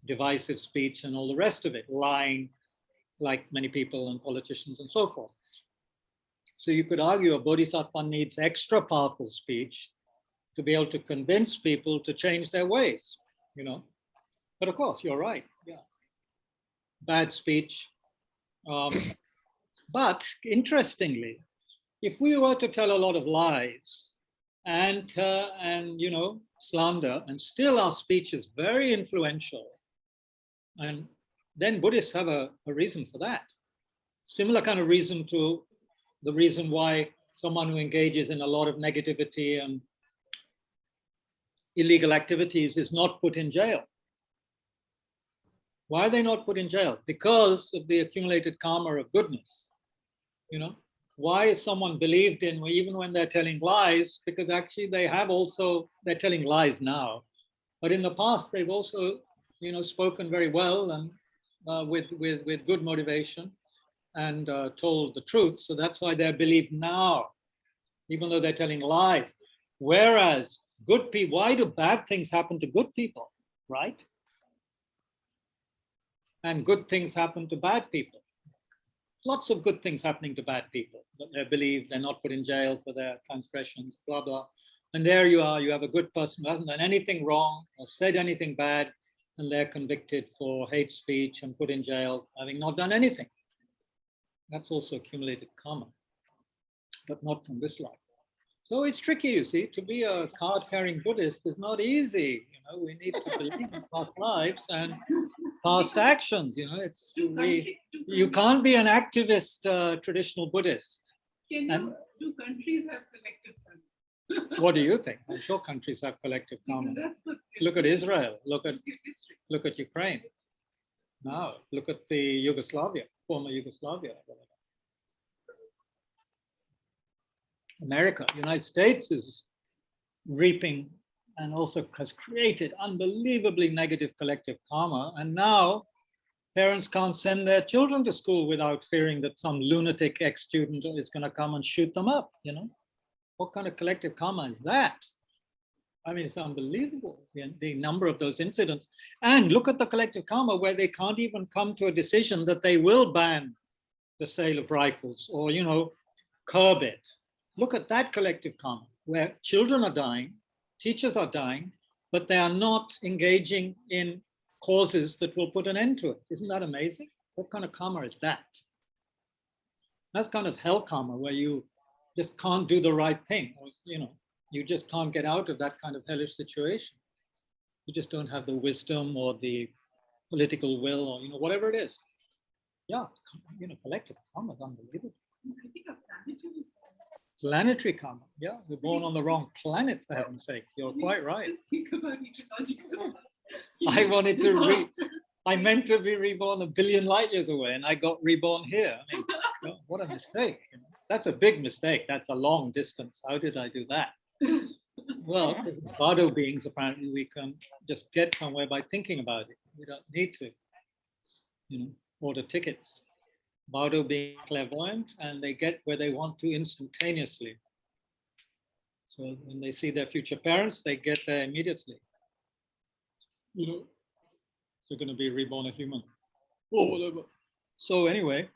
divisive speech and all the rest of it, lying like many people and politicians and so forth. So you could argue a Bodhisattva needs extra powerful speech to be able to convince people to change their ways, But of course, you're right, yeah. Bad speech. But interestingly, if we were to tell a lot of lies and slander, and still our speech is very influential, and then Buddhists have a reason for that. Similar kind of reason to the reason why someone who engages in a lot of negativity and illegal activities is not put in jail. Why are they not put in jail? Because of the accumulated karma of goodness. Why is someone believed in even when they're telling lies? Because actually they're telling lies now, but in the past they've also, spoken very well and with good motivation and told the truth. So that's why they're believed now, even though they're telling lies. Whereas good people, why do bad things happen to good people, right? And good things happen to bad people. Lots of good things happening to bad people, but they're believed, they're not put in jail for their transgressions, blah, blah. And there you are, you have a good person who hasn't done anything wrong or said anything bad, and they're convicted for hate speech and put in jail, having not done anything. That's also accumulated karma, but not from this life. So it's tricky, you see, to be a card-carrying Buddhist is not easy. We need to believe in past lives and past actions. You can't be an activist traditional Buddhist. Do countries have collective karma? What do you think? I'm sure countries have collective karma. Look at Israel. Look at Ukraine. Now look at the Yugoslavia, former Yugoslavia. America, United States is reaping and also has created unbelievably negative collective karma. And now parents can't send their children to school without fearing that some lunatic ex-student is going to come and shoot them up, What kind of collective karma is that? I mean, it's unbelievable, the number of those incidents. And look at the collective karma where they can't even come to a decision that they will ban the sale of rifles or, curb it. Look at that collective karma where children are dying, teachers are dying, but they are not engaging in causes that will put an end to it. Isn't that amazing? What kind of karma is that? That's kind of hell karma where you just can't do the right thing. Or, you just can't get out of that kind of hellish situation. You just don't have the wisdom or the political will or, whatever it is. Yeah, collective karma is unbelievable. I think a planetary Planetary karma. Yeah, we're born on the wrong planet, for heaven's sake. You're quite right. Just think about ecological. I wanted to disaster. I meant to be reborn a billion light years away, and I got reborn here. I mean, God, what a mistake. You know? That's a big mistake. That's a long distance. How did I do that? Well, as Bardo beings, apparently we can just get somewhere by thinking about it. We don't need to, order tickets. Bardo being clairvoyant, and they get where they want to instantaneously. So when they see their future parents, they get there immediately. They're going to be reborn a human or whatever. So anyway,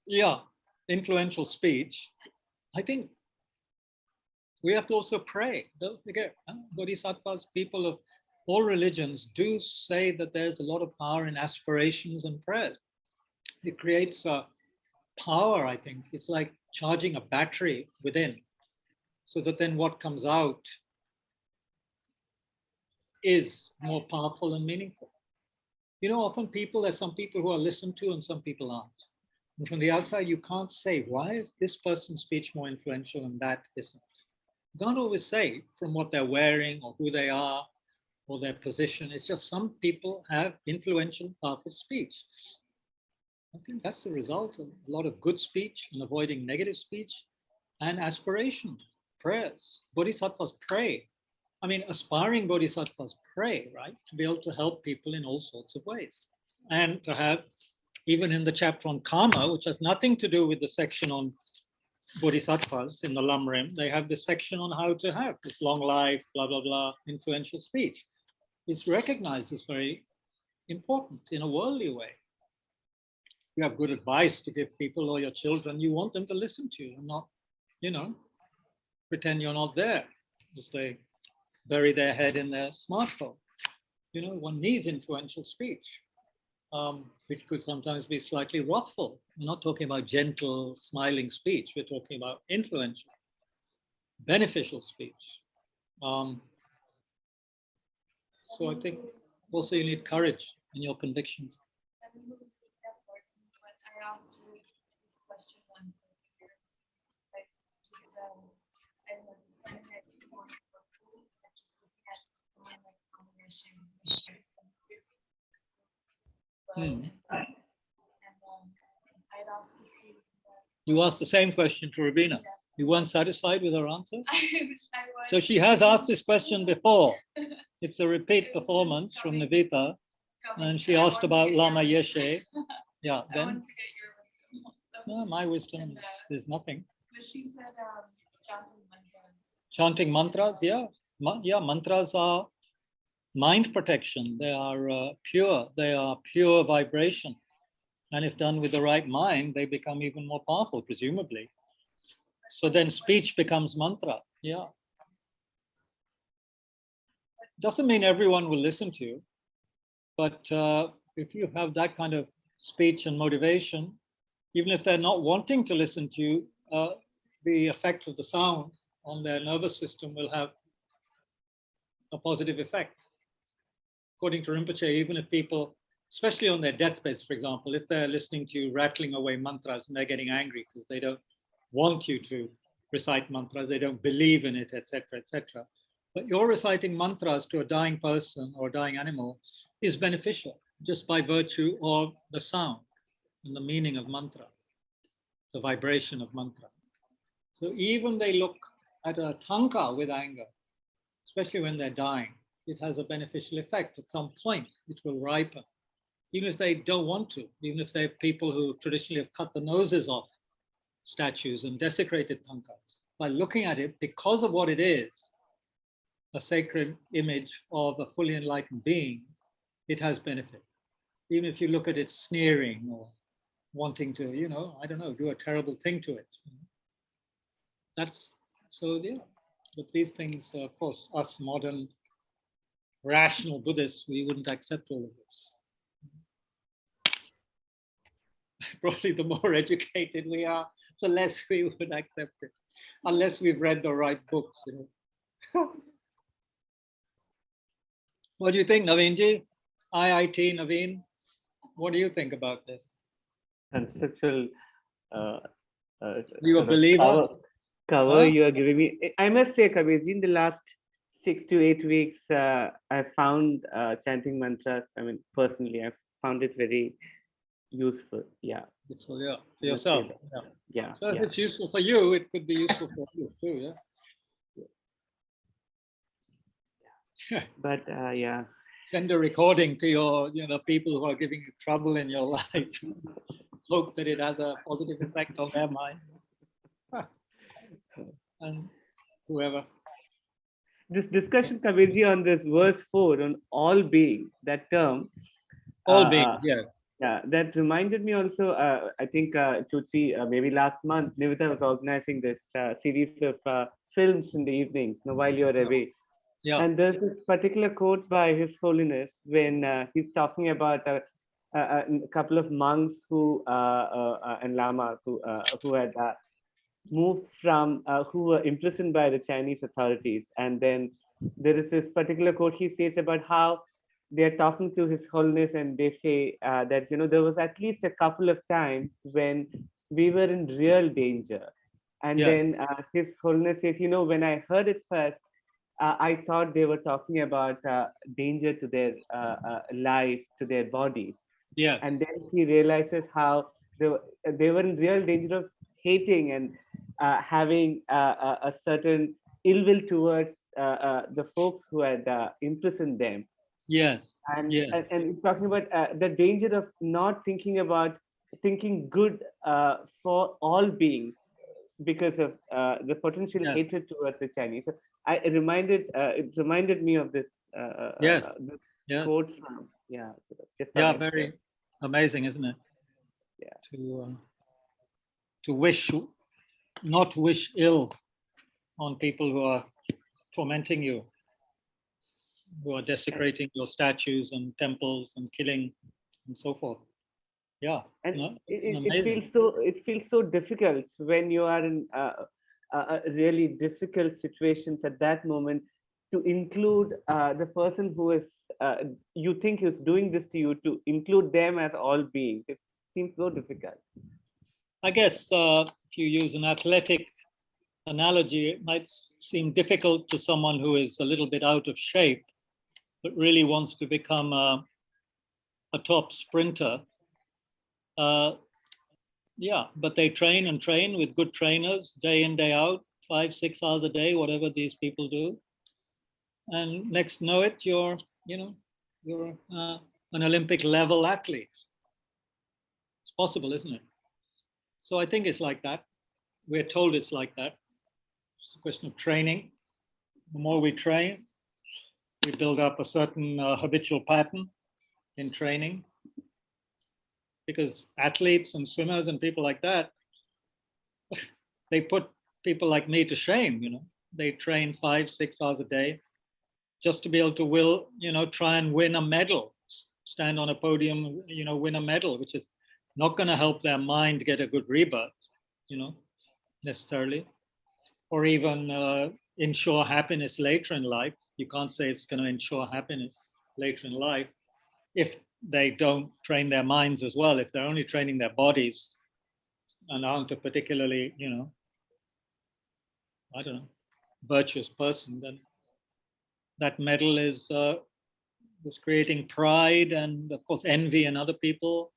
yeah, influential speech. I think we have to also pray. Don't forget, Bodhisattvas, people of all religions do say that there's a lot of power in aspirations and prayer. It creates a power, I think. It's like charging a battery within, so that then what comes out is more powerful and meaningful. Often there's some people who are listened to and some people aren't. And from the outside, you can't say, why is this person's speech more influential and that isn't? You can't always say from what they're wearing or who they are or their position. It's just some people have influential, powerful speech. I think that's the result of a lot of good speech and avoiding negative speech and aspiration, prayers. Bodhisattvas pray. I mean, aspiring bodhisattvas pray, right? To be able to help people in all sorts of ways. And to have, even in the chapter on karma, which has nothing to do with the section on bodhisattvas in the Lamrim, they have this section on how to have this long life, blah, blah, blah, influential speech. It's recognized as very important in a worldly way. You have good advice to give people or your children, you want them to listen to you and not, pretend you're not there. Just they bury their head in their smartphone. One needs influential speech, which could sometimes be slightly wrathful. We're not talking about gentle, smiling speech. We're talking about influential, beneficial speech. So I think also you need courage in your convictions. I asked you this question once. Like, I don't know, something that you want for food, like just looking at someone like combination. And I'd asked this to you asked the same question to Rabina. Yes. You weren't satisfied with her answer? I wish I was. So she has asked this question before. It's a repeat performance from Nivita, and she asked about Lama Yeshe. Yeah, I then want to get your wisdom. no, my wisdom, there's nothing. But she said chanting mantras. Chanting mantras, yeah. Mantras are mind protection. They are pure. They are pure vibration. And if done with the right mind, they become even more powerful, presumably. So then speech becomes mantra. Yeah. Doesn't mean everyone will listen to you. But if you have that kind of speech and motivation, even if they're not wanting to listen to you, the effect of the sound on their nervous system will have a positive effect. According to Rinpoche, even if people, especially on their deathbeds, for example, if they're listening to you rattling away mantras and they're getting angry because they don't want you to recite mantras, they don't believe in it, etc., etc. But you're reciting mantras to a dying person or a dying animal is beneficial just by virtue of the sound and the meaning of mantra, the vibration of mantra. So even they look at a tanka with anger, especially when they're dying, it has a beneficial effect. At some point, it will ripen. Even if they don't want to, even if they're people who traditionally have cut the noses off statues and desecrated tankas, by looking at it, because of what it is, a sacred image of a fully enlightened being, it has benefit. Even if you look at it sneering or wanting to, I don't know, do a terrible thing to it. That's so, yeah. But these things, of course, us modern rational Buddhists, we wouldn't accept all of this. Probably the more educated we are, the less we would accept it, unless we've read the right books. What do you think, Naveenji? IIT, Naveen, what do you think about this? Conceptual You a sort of believer? cover Huh? you are giving me. I must say, Kabirji, in the last 6 to 8 weeks, I found chanting mantras. I mean, personally, I found it very useful. Yeah, Useful, yeah, for I must say yourself. that. Yeah. Yeah, So if yeah. it's useful for you, it could be useful for you too, yeah. But yeah, Send a recording to your, people who are giving you trouble in your life. Hope that it has a positive effect on their mind. And whoever. this discussion, Kabirji, on this verse 4 on all beings, that term. All beings, yeah. Yeah, that reminded me also. I think Tutsi, maybe last month, Nivita was organizing this series of films in the evenings, while you're away. Yeah. And there's this particular quote by His Holiness when he's talking about a couple of monks and lamas who had moved from, who were imprisoned by the Chinese authorities. And then there is this particular quote he says about how they're talking to His Holiness and they say that, there was at least a couple of times when we were in real danger. And Yes. then His Holiness says, when I heard it first, I thought they were talking about danger to their life, to their bodies. Yes. And then he realizes how they were in real danger of hating and having a certain ill will towards the folks who had imprisoned them. Yes. And, Yes. and he's talking about the danger of not thinking good for all beings because of the potential Yes. hatred towards the Chinese. So it reminded me of this, Yes. this Yes. quote from, yeah. So just thought Yeah, I'd very share. amazing, isn't it? Yeah. To not wish ill on people who are tormenting you, who are desecrating your statues and temples and killing and so forth. Yeah, And it's it amazing. feels so difficult when you are in really difficult situations at that moment to include the person who is you think is doing this to you, to include them as all beings. It seems so difficult. I guess if you use an athletic analogy, it might seem difficult to someone who is a little bit out of shape, but really wants to become a top sprinter. Yeah, but they train and train with good trainers day in, day out, 5-6 hours a day, whatever these people do. And next know it, you're an Olympic level athlete. It's possible, isn't it? So I think it's like that. We're told it's like that. It's a question of training. The more we train, we build up a certain habitual pattern in training. Because athletes and swimmers and people like that, they put people like me to shame. They train 5-6 hours a day just to be able to try and win a medal, stand on a podium, win a medal, which is not going to help their mind get a good rebirth, necessarily, or even ensure happiness later in life. You can't say it's going to ensure happiness later in life if they don't train their minds as well. If they're only training their bodies and aren't a particularly, I don't know, virtuous person, then that medal is creating pride and, of course, envy in other people.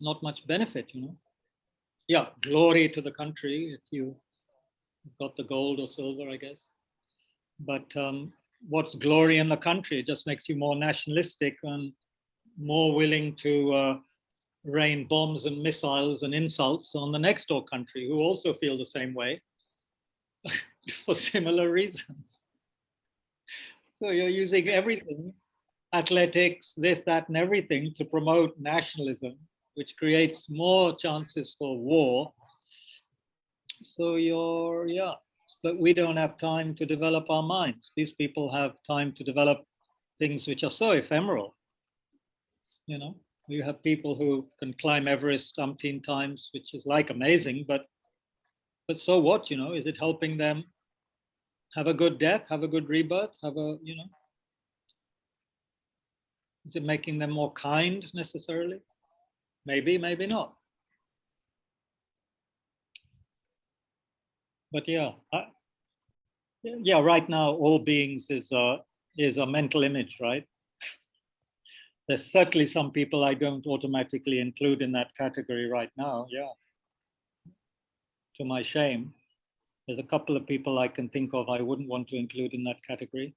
Not much benefit, Yeah, glory to the country if you got the gold or silver, I guess. But what's glory in the country? It just makes you more nationalistic and more willing to rain bombs and missiles and insults on the next door country who also feel the same way for similar reasons. So you're using everything, athletics, this, that, and everything to promote nationalism, which creates more chances for war. So but we don't have time to develop our minds. These people have time to develop things which are so ephemeral. You have people who can climb Everest umpteen times, which is like amazing, but so what, is it helping them have a good death, have a good rebirth, is it making them more kind necessarily? Maybe, maybe not. But yeah, yeah. Right now, all beings is a mental image, right? There's certainly some people I don't automatically include in that category right now. Yeah, to my shame, there's a couple of people I can think of I wouldn't want to include in that category.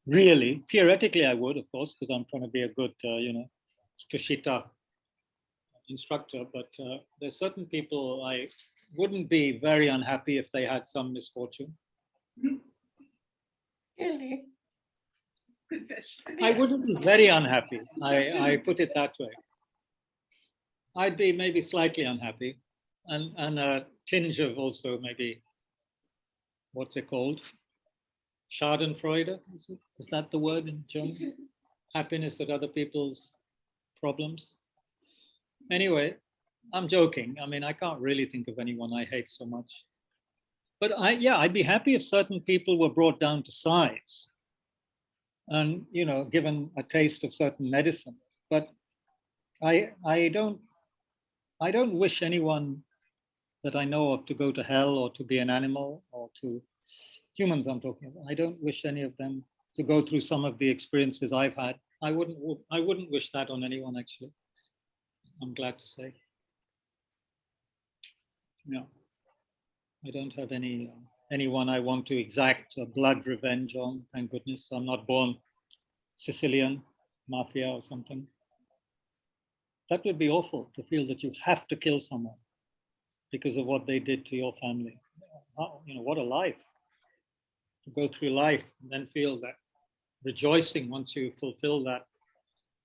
Really, theoretically, I would, of course, because I'm trying to be a good, Tushita instructor. But there's certain people I wouldn't be very unhappy if they had some misfortune. Really? Confession. I wouldn't be very unhappy. I put it that way. I'd be maybe slightly unhappy, and a tinge of also maybe, what's it called? Schadenfreude, is that the word in German? Happiness at other people's problems. Anyway, I'm joking. I mean, I can't really think of anyone I hate so much. But I'd be happy if certain people were brought down to size and, given a taste of certain medicine. But I don't wish anyone that I know of to go to hell or to be an animal, or to humans I'm talking about. I don't wish any of them to go through some of the experiences I've had. I wouldn't wish that on anyone, actually. I'm glad to say. No, I don't have anyone I want to exact blood revenge on. Thank goodness I'm not born Sicilian mafia or something. That would be awful, to feel that you have to kill someone because of what they did to your family. What a life. To go through life and then feel that rejoicing once you fulfill that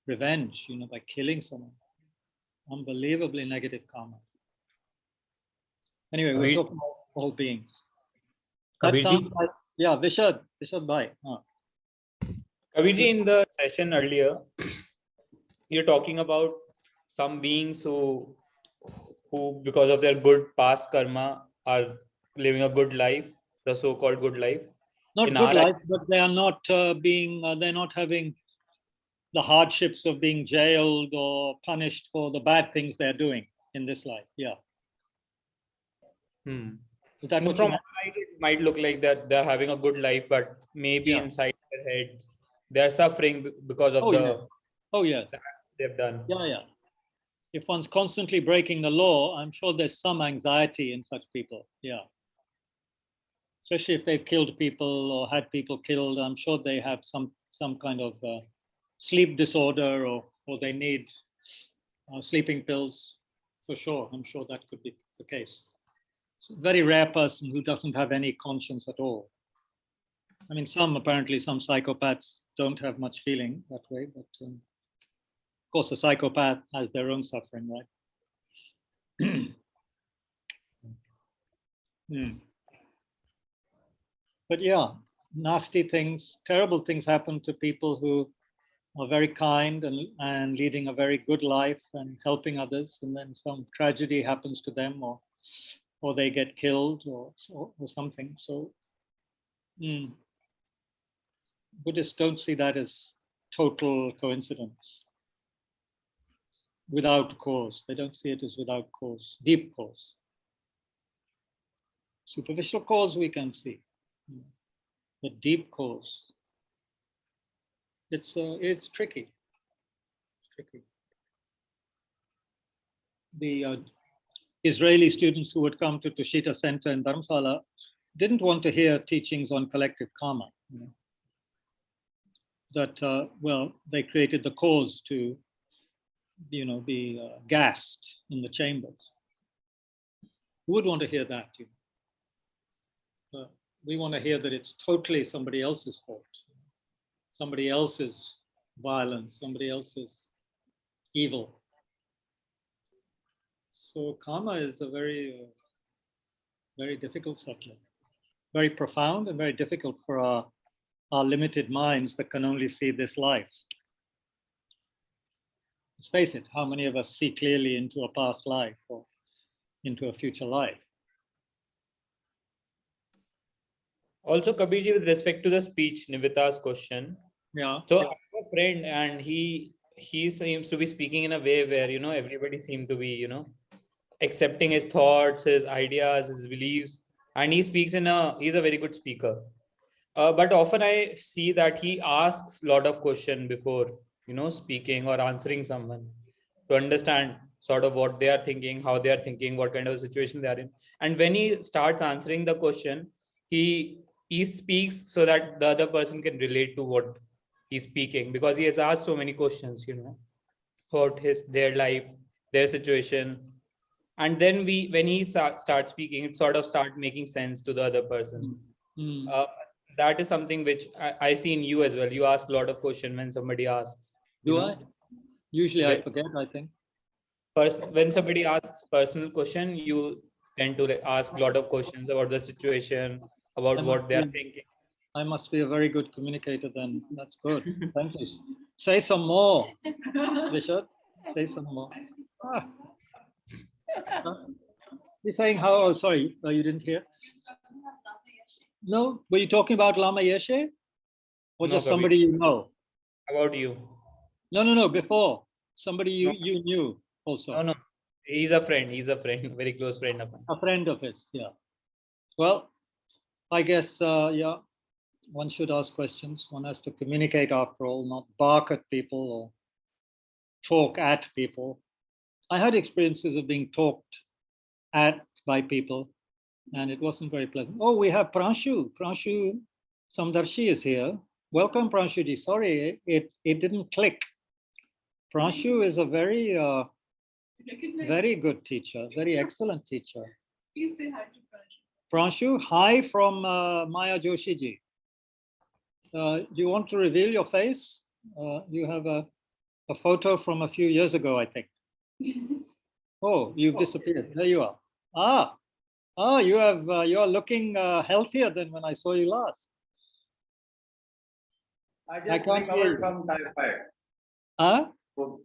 revenge, by killing someone. Unbelievably negative karma. Anyway, we're talking about all beings. That Kabirji? sounds like, yeah, Vishad bhai. Kabirji, in the session earlier, you're talking about some beings who because of their good past karma are living a good life, the so-called good life. Not In good our life, but they are not they're not having the hardships of being jailed or punished for the bad things they're doing in this life. Yeah. Is that what From you meant? our eyes, it might look like that they're having a good life, but maybe inside their heads, they're suffering because of Oh yes. they've done. Yeah. If one's constantly breaking the law, I'm sure there's some anxiety in such people. Yeah. Especially if they've killed people or had people killed, I'm sure they have some kind of sleep disorder, or they need sleeping pills, for sure. I'm sure that could be the case. It's a very rare person who doesn't have any conscience at all. I mean, apparently some psychopaths don't have much feeling that way, but of course a psychopath has their own suffering, right? But yeah, nasty things, terrible things happen to people who are very kind and leading a very good life and helping others, and then some tragedy happens to them, or they get killed or something. So Buddhists don't see that as total coincidence, without cause. They don't see it as without cause, deep cause. Superficial cause we can see, but deep cause, it's tricky. It's tricky. The Israeli students who would come to Tushita Center in Dharamsala didn't want to hear teachings on collective karma. That they created the cause to be gassed in the chambers. Who would want to hear that? We want to hear that it's totally somebody else's fault, somebody else's violence, somebody else's evil. So karma is a very, very difficult subject, very profound and very difficult for our limited minds that can only see this life. Let's face it, how many of us see clearly into a past life or into a future life? Also, Kabirji, with respect to the speech, Nivita's question. Yeah. So I have a friend, and he seems to be speaking in a way where, everybody seems to be, accepting his thoughts, his ideas, his beliefs. and he speaks he's a very good speaker. But often I see that he asks a lot of questions before, speaking or answering someone, to understand sort of what they are thinking, how they are thinking, what kind of a situation they are in. And when he starts answering the question, he speaks so that the other person can relate to what he's speaking, because he has asked so many questions, about their life, their situation. And then when he starts speaking, it sort of start making sense to the other person. That is something which I see in you as well. You ask a lot of questions when somebody asks. Do I? Usually I forget, I think. When somebody asks personal question, you tend to ask a lot of questions about the situation, about what they are thinking. I must be a very good communicator then. That's good. Thank you. Say some more, Bishop. Say some more. You're saying how? Oh, sorry, you didn't hear. No, were you talking about Lama Yeshe? Or No, just Kabir. somebody you know? About you. No, before. Somebody you knew also. No. He's a friend. He's a friend, very close friend of mine. A friend of his, yeah. Well, I guess, yeah, one should ask questions. One has to communicate after all, not bark at people or talk at people. I had experiences of being talked at by people, and it wasn't very pleasant. Oh, we have Pranshu. Pranshu Samdarshi is here. Welcome, Pranshuji. Sorry, it didn't click. Pranshu is a very, very good teacher, very excellent teacher. Please say hi to Pranshu, hi from Maya Joshi ji. Do you want to reveal your face? You have a photo from a few years ago, I think. Oh, you've disappeared. There you are. You are looking healthier than when I saw you last. I just recovered from typhoid. So,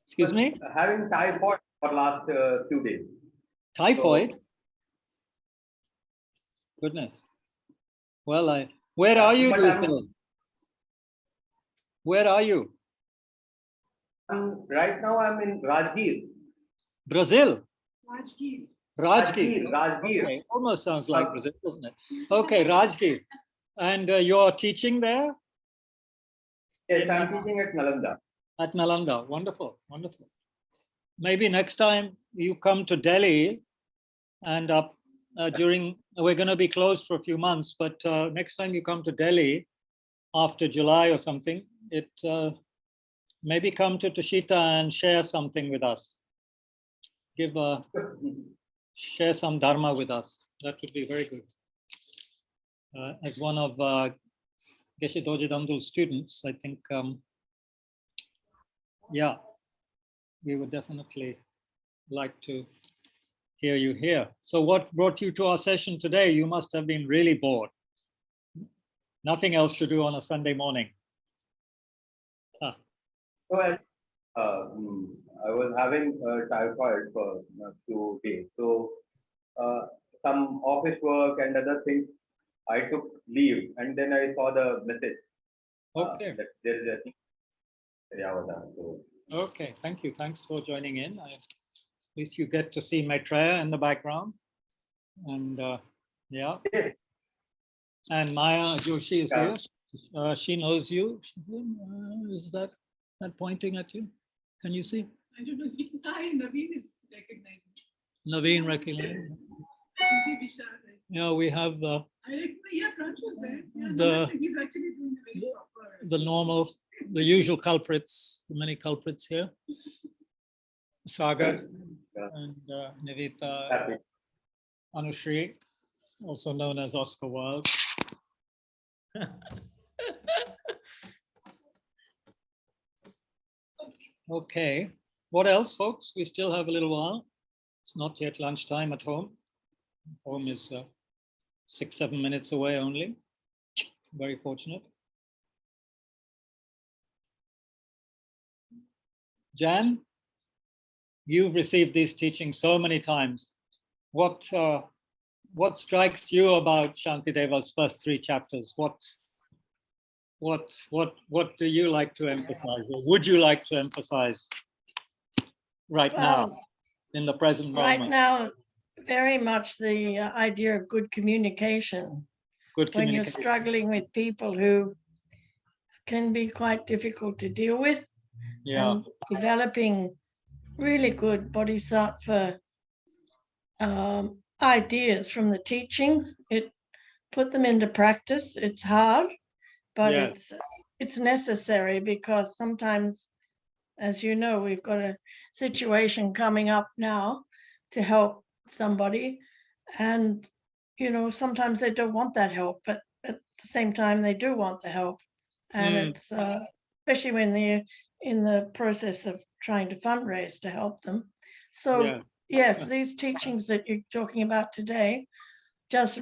excuse me? Having typhoid for last few days. Typhoid? So, goodness. Well, where are you these days? Where are you? Right now I'm in Rajgir. Brazil? Rajgir. Rajgir. Rajgir. Okay. Almost sounds like Brazil, doesn't it? Okay, Rajgir. And you're teaching there? Yes, I'm teaching at Nalanda. At Nalanda. Wonderful, wonderful. Maybe next time you come to Delhi, and we're going to be closed for a few months, but next time you come to Delhi after July or something, maybe come to Tushita and share something with us. Share some dharma with us. That would be very good. As one of Geshe Dorje Damdul's students, I think, yeah, we would definitely like to hear you here. So what brought you to our session today? You must have been really bored. Nothing else to do on a Sunday morning. So I was having typhoid for a few days. So some office work and other things, I took leave, and then I saw the message. Okay. That there is a thing. So, okay, thank you. Thanks for joining in. At least you get to see Maitreya in the background. And yeah. And Maya Joshi is here. She knows you. Is that pointing at you? Can you see? I don't know. Naveen is recognizing. Naveen recognizing. Yeah, we have Yeah, Pransh was there. He's actually doing the very proper. The usual culprits, the many culprits here. Sagar and Nivita, Anushri, also known as Oscar Wilde. Okay, what else, folks? We still have a little while. It's not yet lunchtime at home. Home is 6-7 minutes away only. Very fortunate. Jan, you've received these teachings so many times. What strikes you about Shantideva's first 3 chapters? What do you like to emphasize, or would you like to emphasize right now, in the present moment? Right now, very much the idea of good communication. Good When you're communication. struggling with people who can be quite difficult to deal with, Yeah. and developing really good bodhisattva ideas from the teachings, it put them into practice. It's hard, but Yes. it's necessary, because sometimes, as you know, we've got a situation coming up now to help somebody, and sometimes they don't want that help, but at the same time they do want the help, and it's especially when they're in the process of trying to fundraise to help them. So Yeah. yes, these teachings that you're talking about today just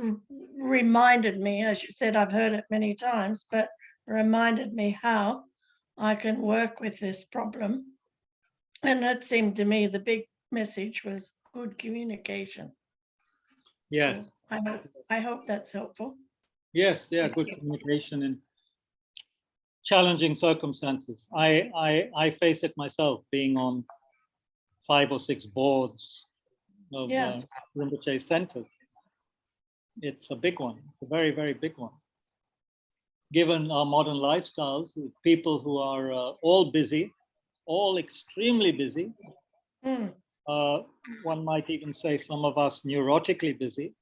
reminded me, as you said, I've heard it many times, but reminded me how I can work with this problem. And it seemed to me the big message was good communication. Yes. So I hope that's helpful. Yes. Yeah. Good communication in challenging circumstances. I face it myself, being on 5 or 6 boards of Yes. Rinpoche centers. It's a big one. It's a very, very big one. Given our modern lifestyles, with people who are all busy, all extremely busy. Mm. One might even say some of us neurotically busy.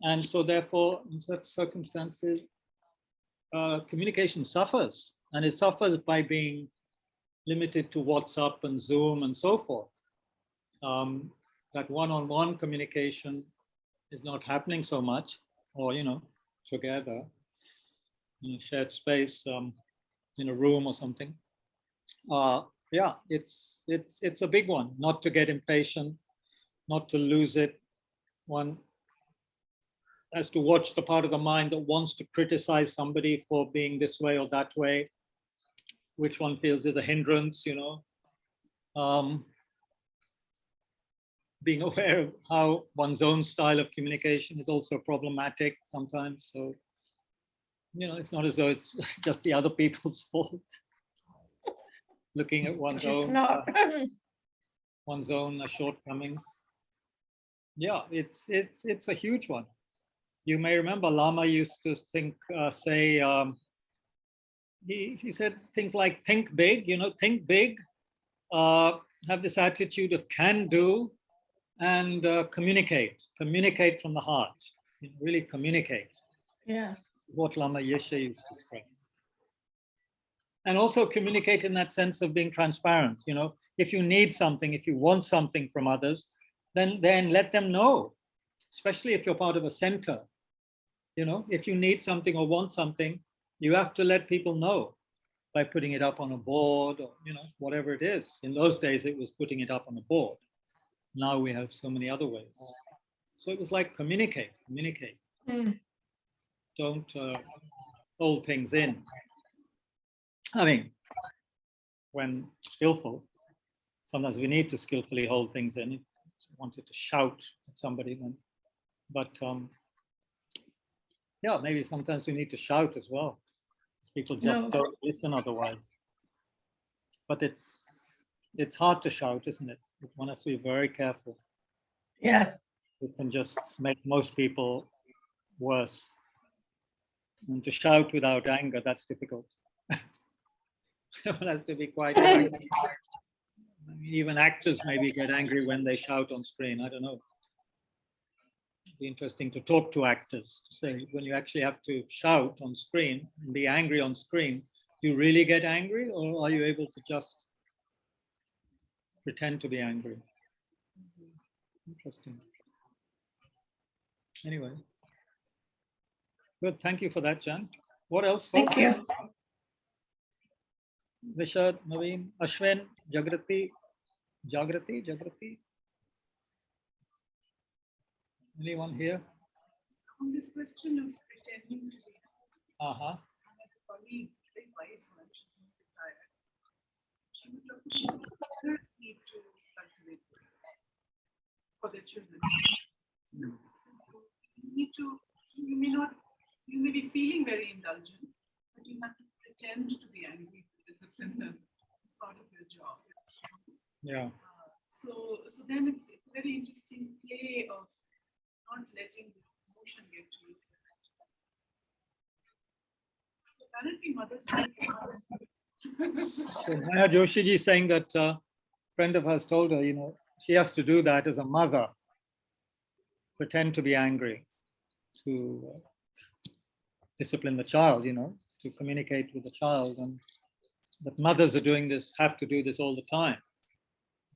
And so therefore, in such circumstances, communication suffers. And it suffers by being limited to WhatsApp and Zoom and so forth. That one-on-one communication is not happening so much, or, together in a shared space, in a room or something. Yeah, it's a big one. Not to get impatient, not to lose it. One has to watch the part of the mind that wants to criticize somebody for being this way or that way, which one feels is a hindrance, being aware of how one's own style of communication is also problematic sometimes. So, it's not as though it's just the other people's fault. Looking at one's It's own not. shortcomings. Yeah, it's a huge one. You may remember Lama used to say, he said things like, think big, think big, have this attitude of can do, and communicate from the heart, really communicate. Yes. What Lama Yeshe used to stress. And also communicate in that sense of being transparent. If you need something, if you want something from others, then let them know, especially if you're part of a center. If you need something or want something, you have to let people know by putting it up on a board, or whatever it is. In those days, it was putting it up on a board. Now we have so many other ways. So it was like communicate. Mm. Don't hold things in. I mean, when skillful, sometimes we need to skillfully hold things in. If you wanted to shout at somebody, then, but yeah, maybe sometimes we need to shout as well. People just don't listen otherwise. But it's hard to shout, isn't it? One has to be very careful. Yes. It can just make most people worse. And to shout without anger, that's difficult. One has to be quite angry. Even actors maybe get angry when they shout on screen. I don't know. It'd be interesting to talk to actors, to say, when you actually have to shout on screen and be angry on screen, do you really get angry, or are you able to just pretend to be angry? Interesting. Anyway. Good. Thank you for that, Jan. What else, folks? Thank you. Vishad, Naveen, Ashwin, Jagrati. Anyone here? On this question of pretending to be Uh-huh. I had a colleague, very wise one, she's not retired. She would talk about mothers need to cultivate this for their children. You may be feeling very indulgent, but you have to pretend to be angry to discipline them as part of your job. Yeah. So then it's a very interesting play of not letting the emotion get to you. So apparently mothers So Maya Joshi ji is saying that a friend of hers told her, she has to do that as a mother, pretend to be angry, to discipline the child, to communicate with the child, and that mothers are doing this, have to do this all the time.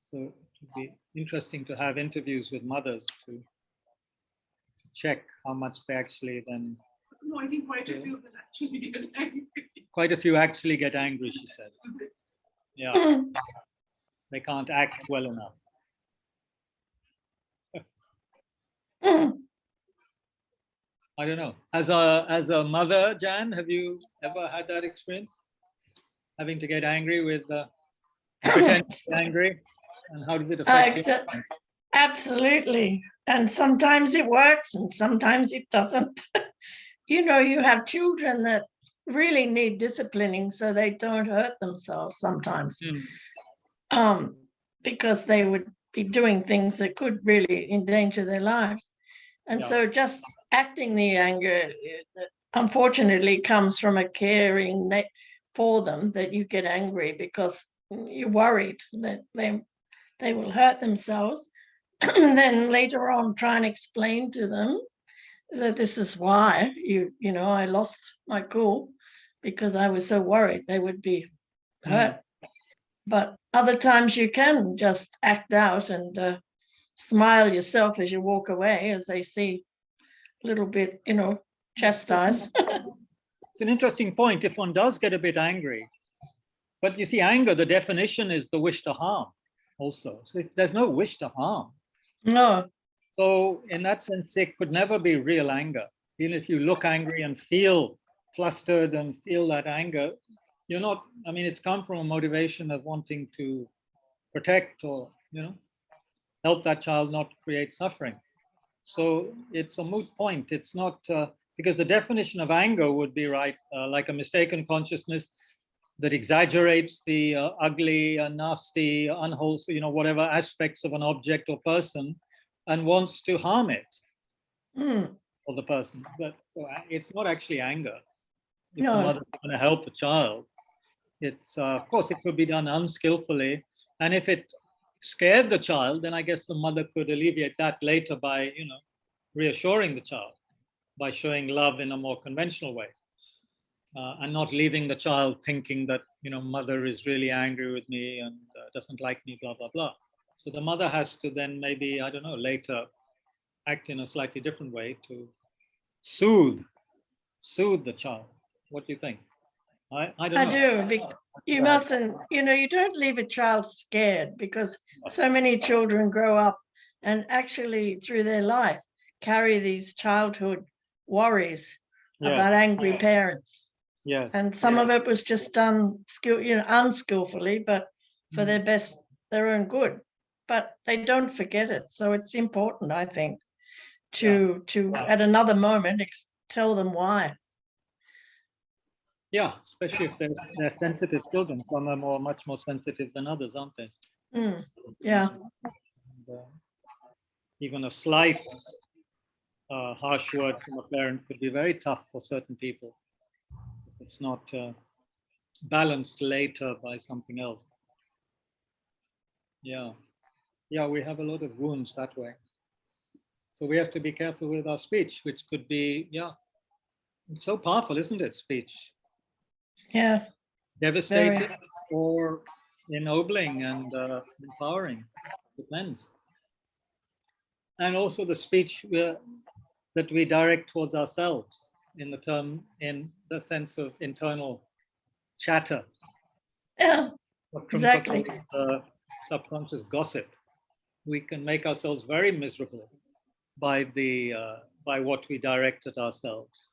So it would be interesting to have interviews with mothers to check how much they actually then. No, I think quite a few of them actually get angry. Quite a few actually get angry, she said. Yeah, they can't act well enough. I don't know. As a mother, Jan, have you ever had that experience? Having to get angry with pretend to be angry, and how does it affect you? Absolutely. And sometimes it works and sometimes it doesn't. You have children that really need disciplining so they don't hurt themselves sometimes. Because they would be doing things that could really endanger their lives. And so just acting the anger, unfortunately, comes from a caring for them, that you get angry because you're worried that they will hurt themselves. And then later on, try and explain to them that this is why I lost my cool, because I was so worried they would be hurt. But other times you can just act out and smile yourself as you walk away, as they see a little bit, chastised. It's an interesting point. If one does get a bit angry, but you see, anger, the definition is the wish to harm also. So if there's no wish to harm. No. So in that sense, it could never be real anger. Even if you look angry and feel flustered and feel that anger, you're not, it's come from a motivation of wanting to protect or, help that child not create suffering. So it's a moot point. It's not, because the definition of anger would be like a mistaken consciousness that exaggerates the ugly, nasty, unwholesome, whatever aspects of an object or person and wants to harm it or the person. But so it's not actually anger. If the mother is going to help the child, it's of course it could be done unskillfully, and if it scared the child, then I guess the mother could alleviate that later by reassuring the child, by showing love in a more conventional way, and not leaving the child thinking that mother is really angry with me and doesn't like me, blah blah blah. So the mother has to then maybe, I don't know, later act in a slightly different way to soothe the child. What do you think? I don't know. I do. You mustn't, you don't leave a child scared, because so many children grow up and actually through their life carry these childhood worries about angry parents. Yes. And some of it was just done unskillfully, but for their own good. But they don't forget it. So it's important, I think, to at another moment tell them why. Yeah, especially if they're sensitive children. Some are much more sensitive than others, aren't they? Yeah. And, even a slight harsh word from a parent could be very tough for certain people. If it's not balanced later by something else. Yeah, we have a lot of wounds that way. So we have to be careful with our speech, which could be, it's so powerful, isn't it, speech? Yeah. Devastating or ennobling and empowering, depends. And also the speech that we direct towards ourselves in the sense of internal chatter. Yeah, exactly. Subconscious gossip. We can make ourselves very miserable by what we direct at ourselves,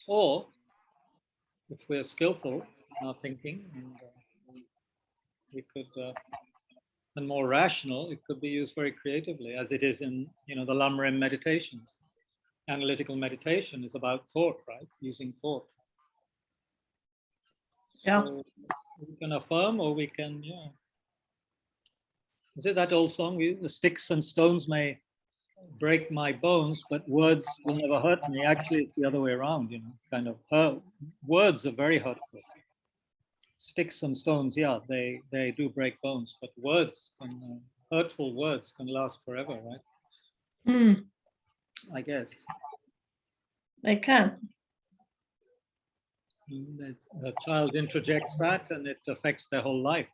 or if we're skillful in our thinking, and we could, and more rational, it could be used very creatively, as it is in the Lamrim meditations. Analytical meditation is about thought, right? Using thought. So we can affirm, or we can Is it that old song? The sticks and stones may break my bones, but words will never hurt me. Actually, it's the other way around, you know, kind of. Words are very hurtful. Sticks and stones, yeah, they do break bones, but words can, hurtful words can last forever, right? Mm, I guess. they can. A child interjects that and it affects their whole life.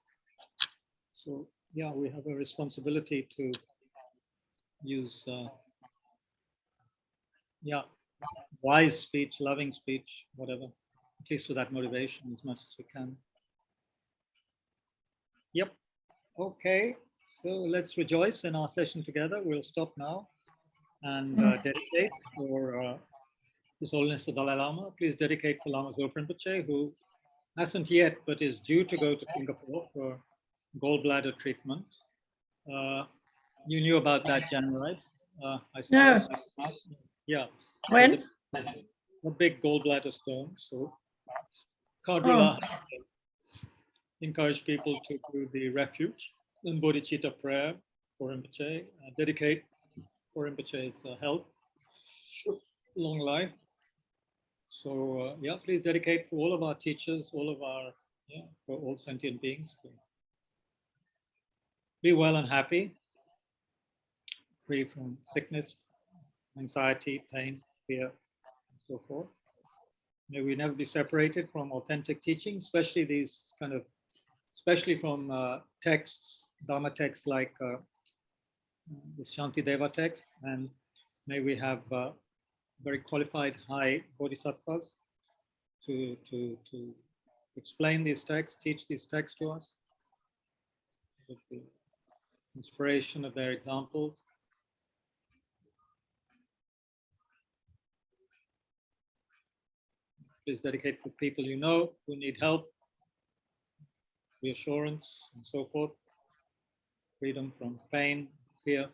So yeah, we have a responsibility to use wise speech, loving speech, whatever, at least with that motivation as much as we can. Yep. Okay, so let's rejoice in our session together. We'll stop now and dedicate for His Holiness the Dalai Lama. Please dedicate for Lama Zopa Rinpoche, who hasn't yet, but is due to go to Singapore for gallbladder treatment. You knew about that, Jan, right? I suppose. No. Yeah. When? A big gallbladder stone. So Kadrula encourage people to do the refuge and bodhicitta prayer for Rinpoche, dedicate for Rinpoche's health, long life. So yeah, please dedicate for all of our teachers, all of our, for all sentient beings. Be well and happy, free from sickness, anxiety, pain, fear, and so forth. May we never be separated from authentic teaching, especially these kind of, especially from texts, Dharma texts like the Shantideva text, and may we have very qualified high bodhisattvas to explain these texts, teach these texts to us, with the inspiration of their examples. Please dedicate for people you know who need help, reassurance, and so forth, freedom from pain, fear.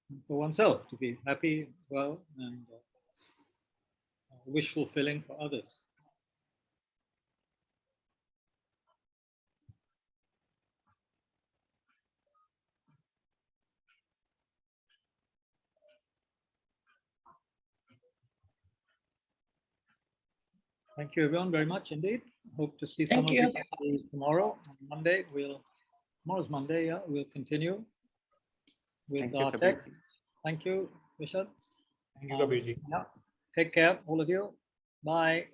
And for oneself to be happy, well, and wish fulfilling for others. Thank you, everyone, very much indeed. Hope to see some of you tomorrow. On Monday, tomorrow's Monday, yeah, we'll continue with our text. Thank you, Vishad. Thank you, Kabirji. Yeah. Take care, all of you. Bye.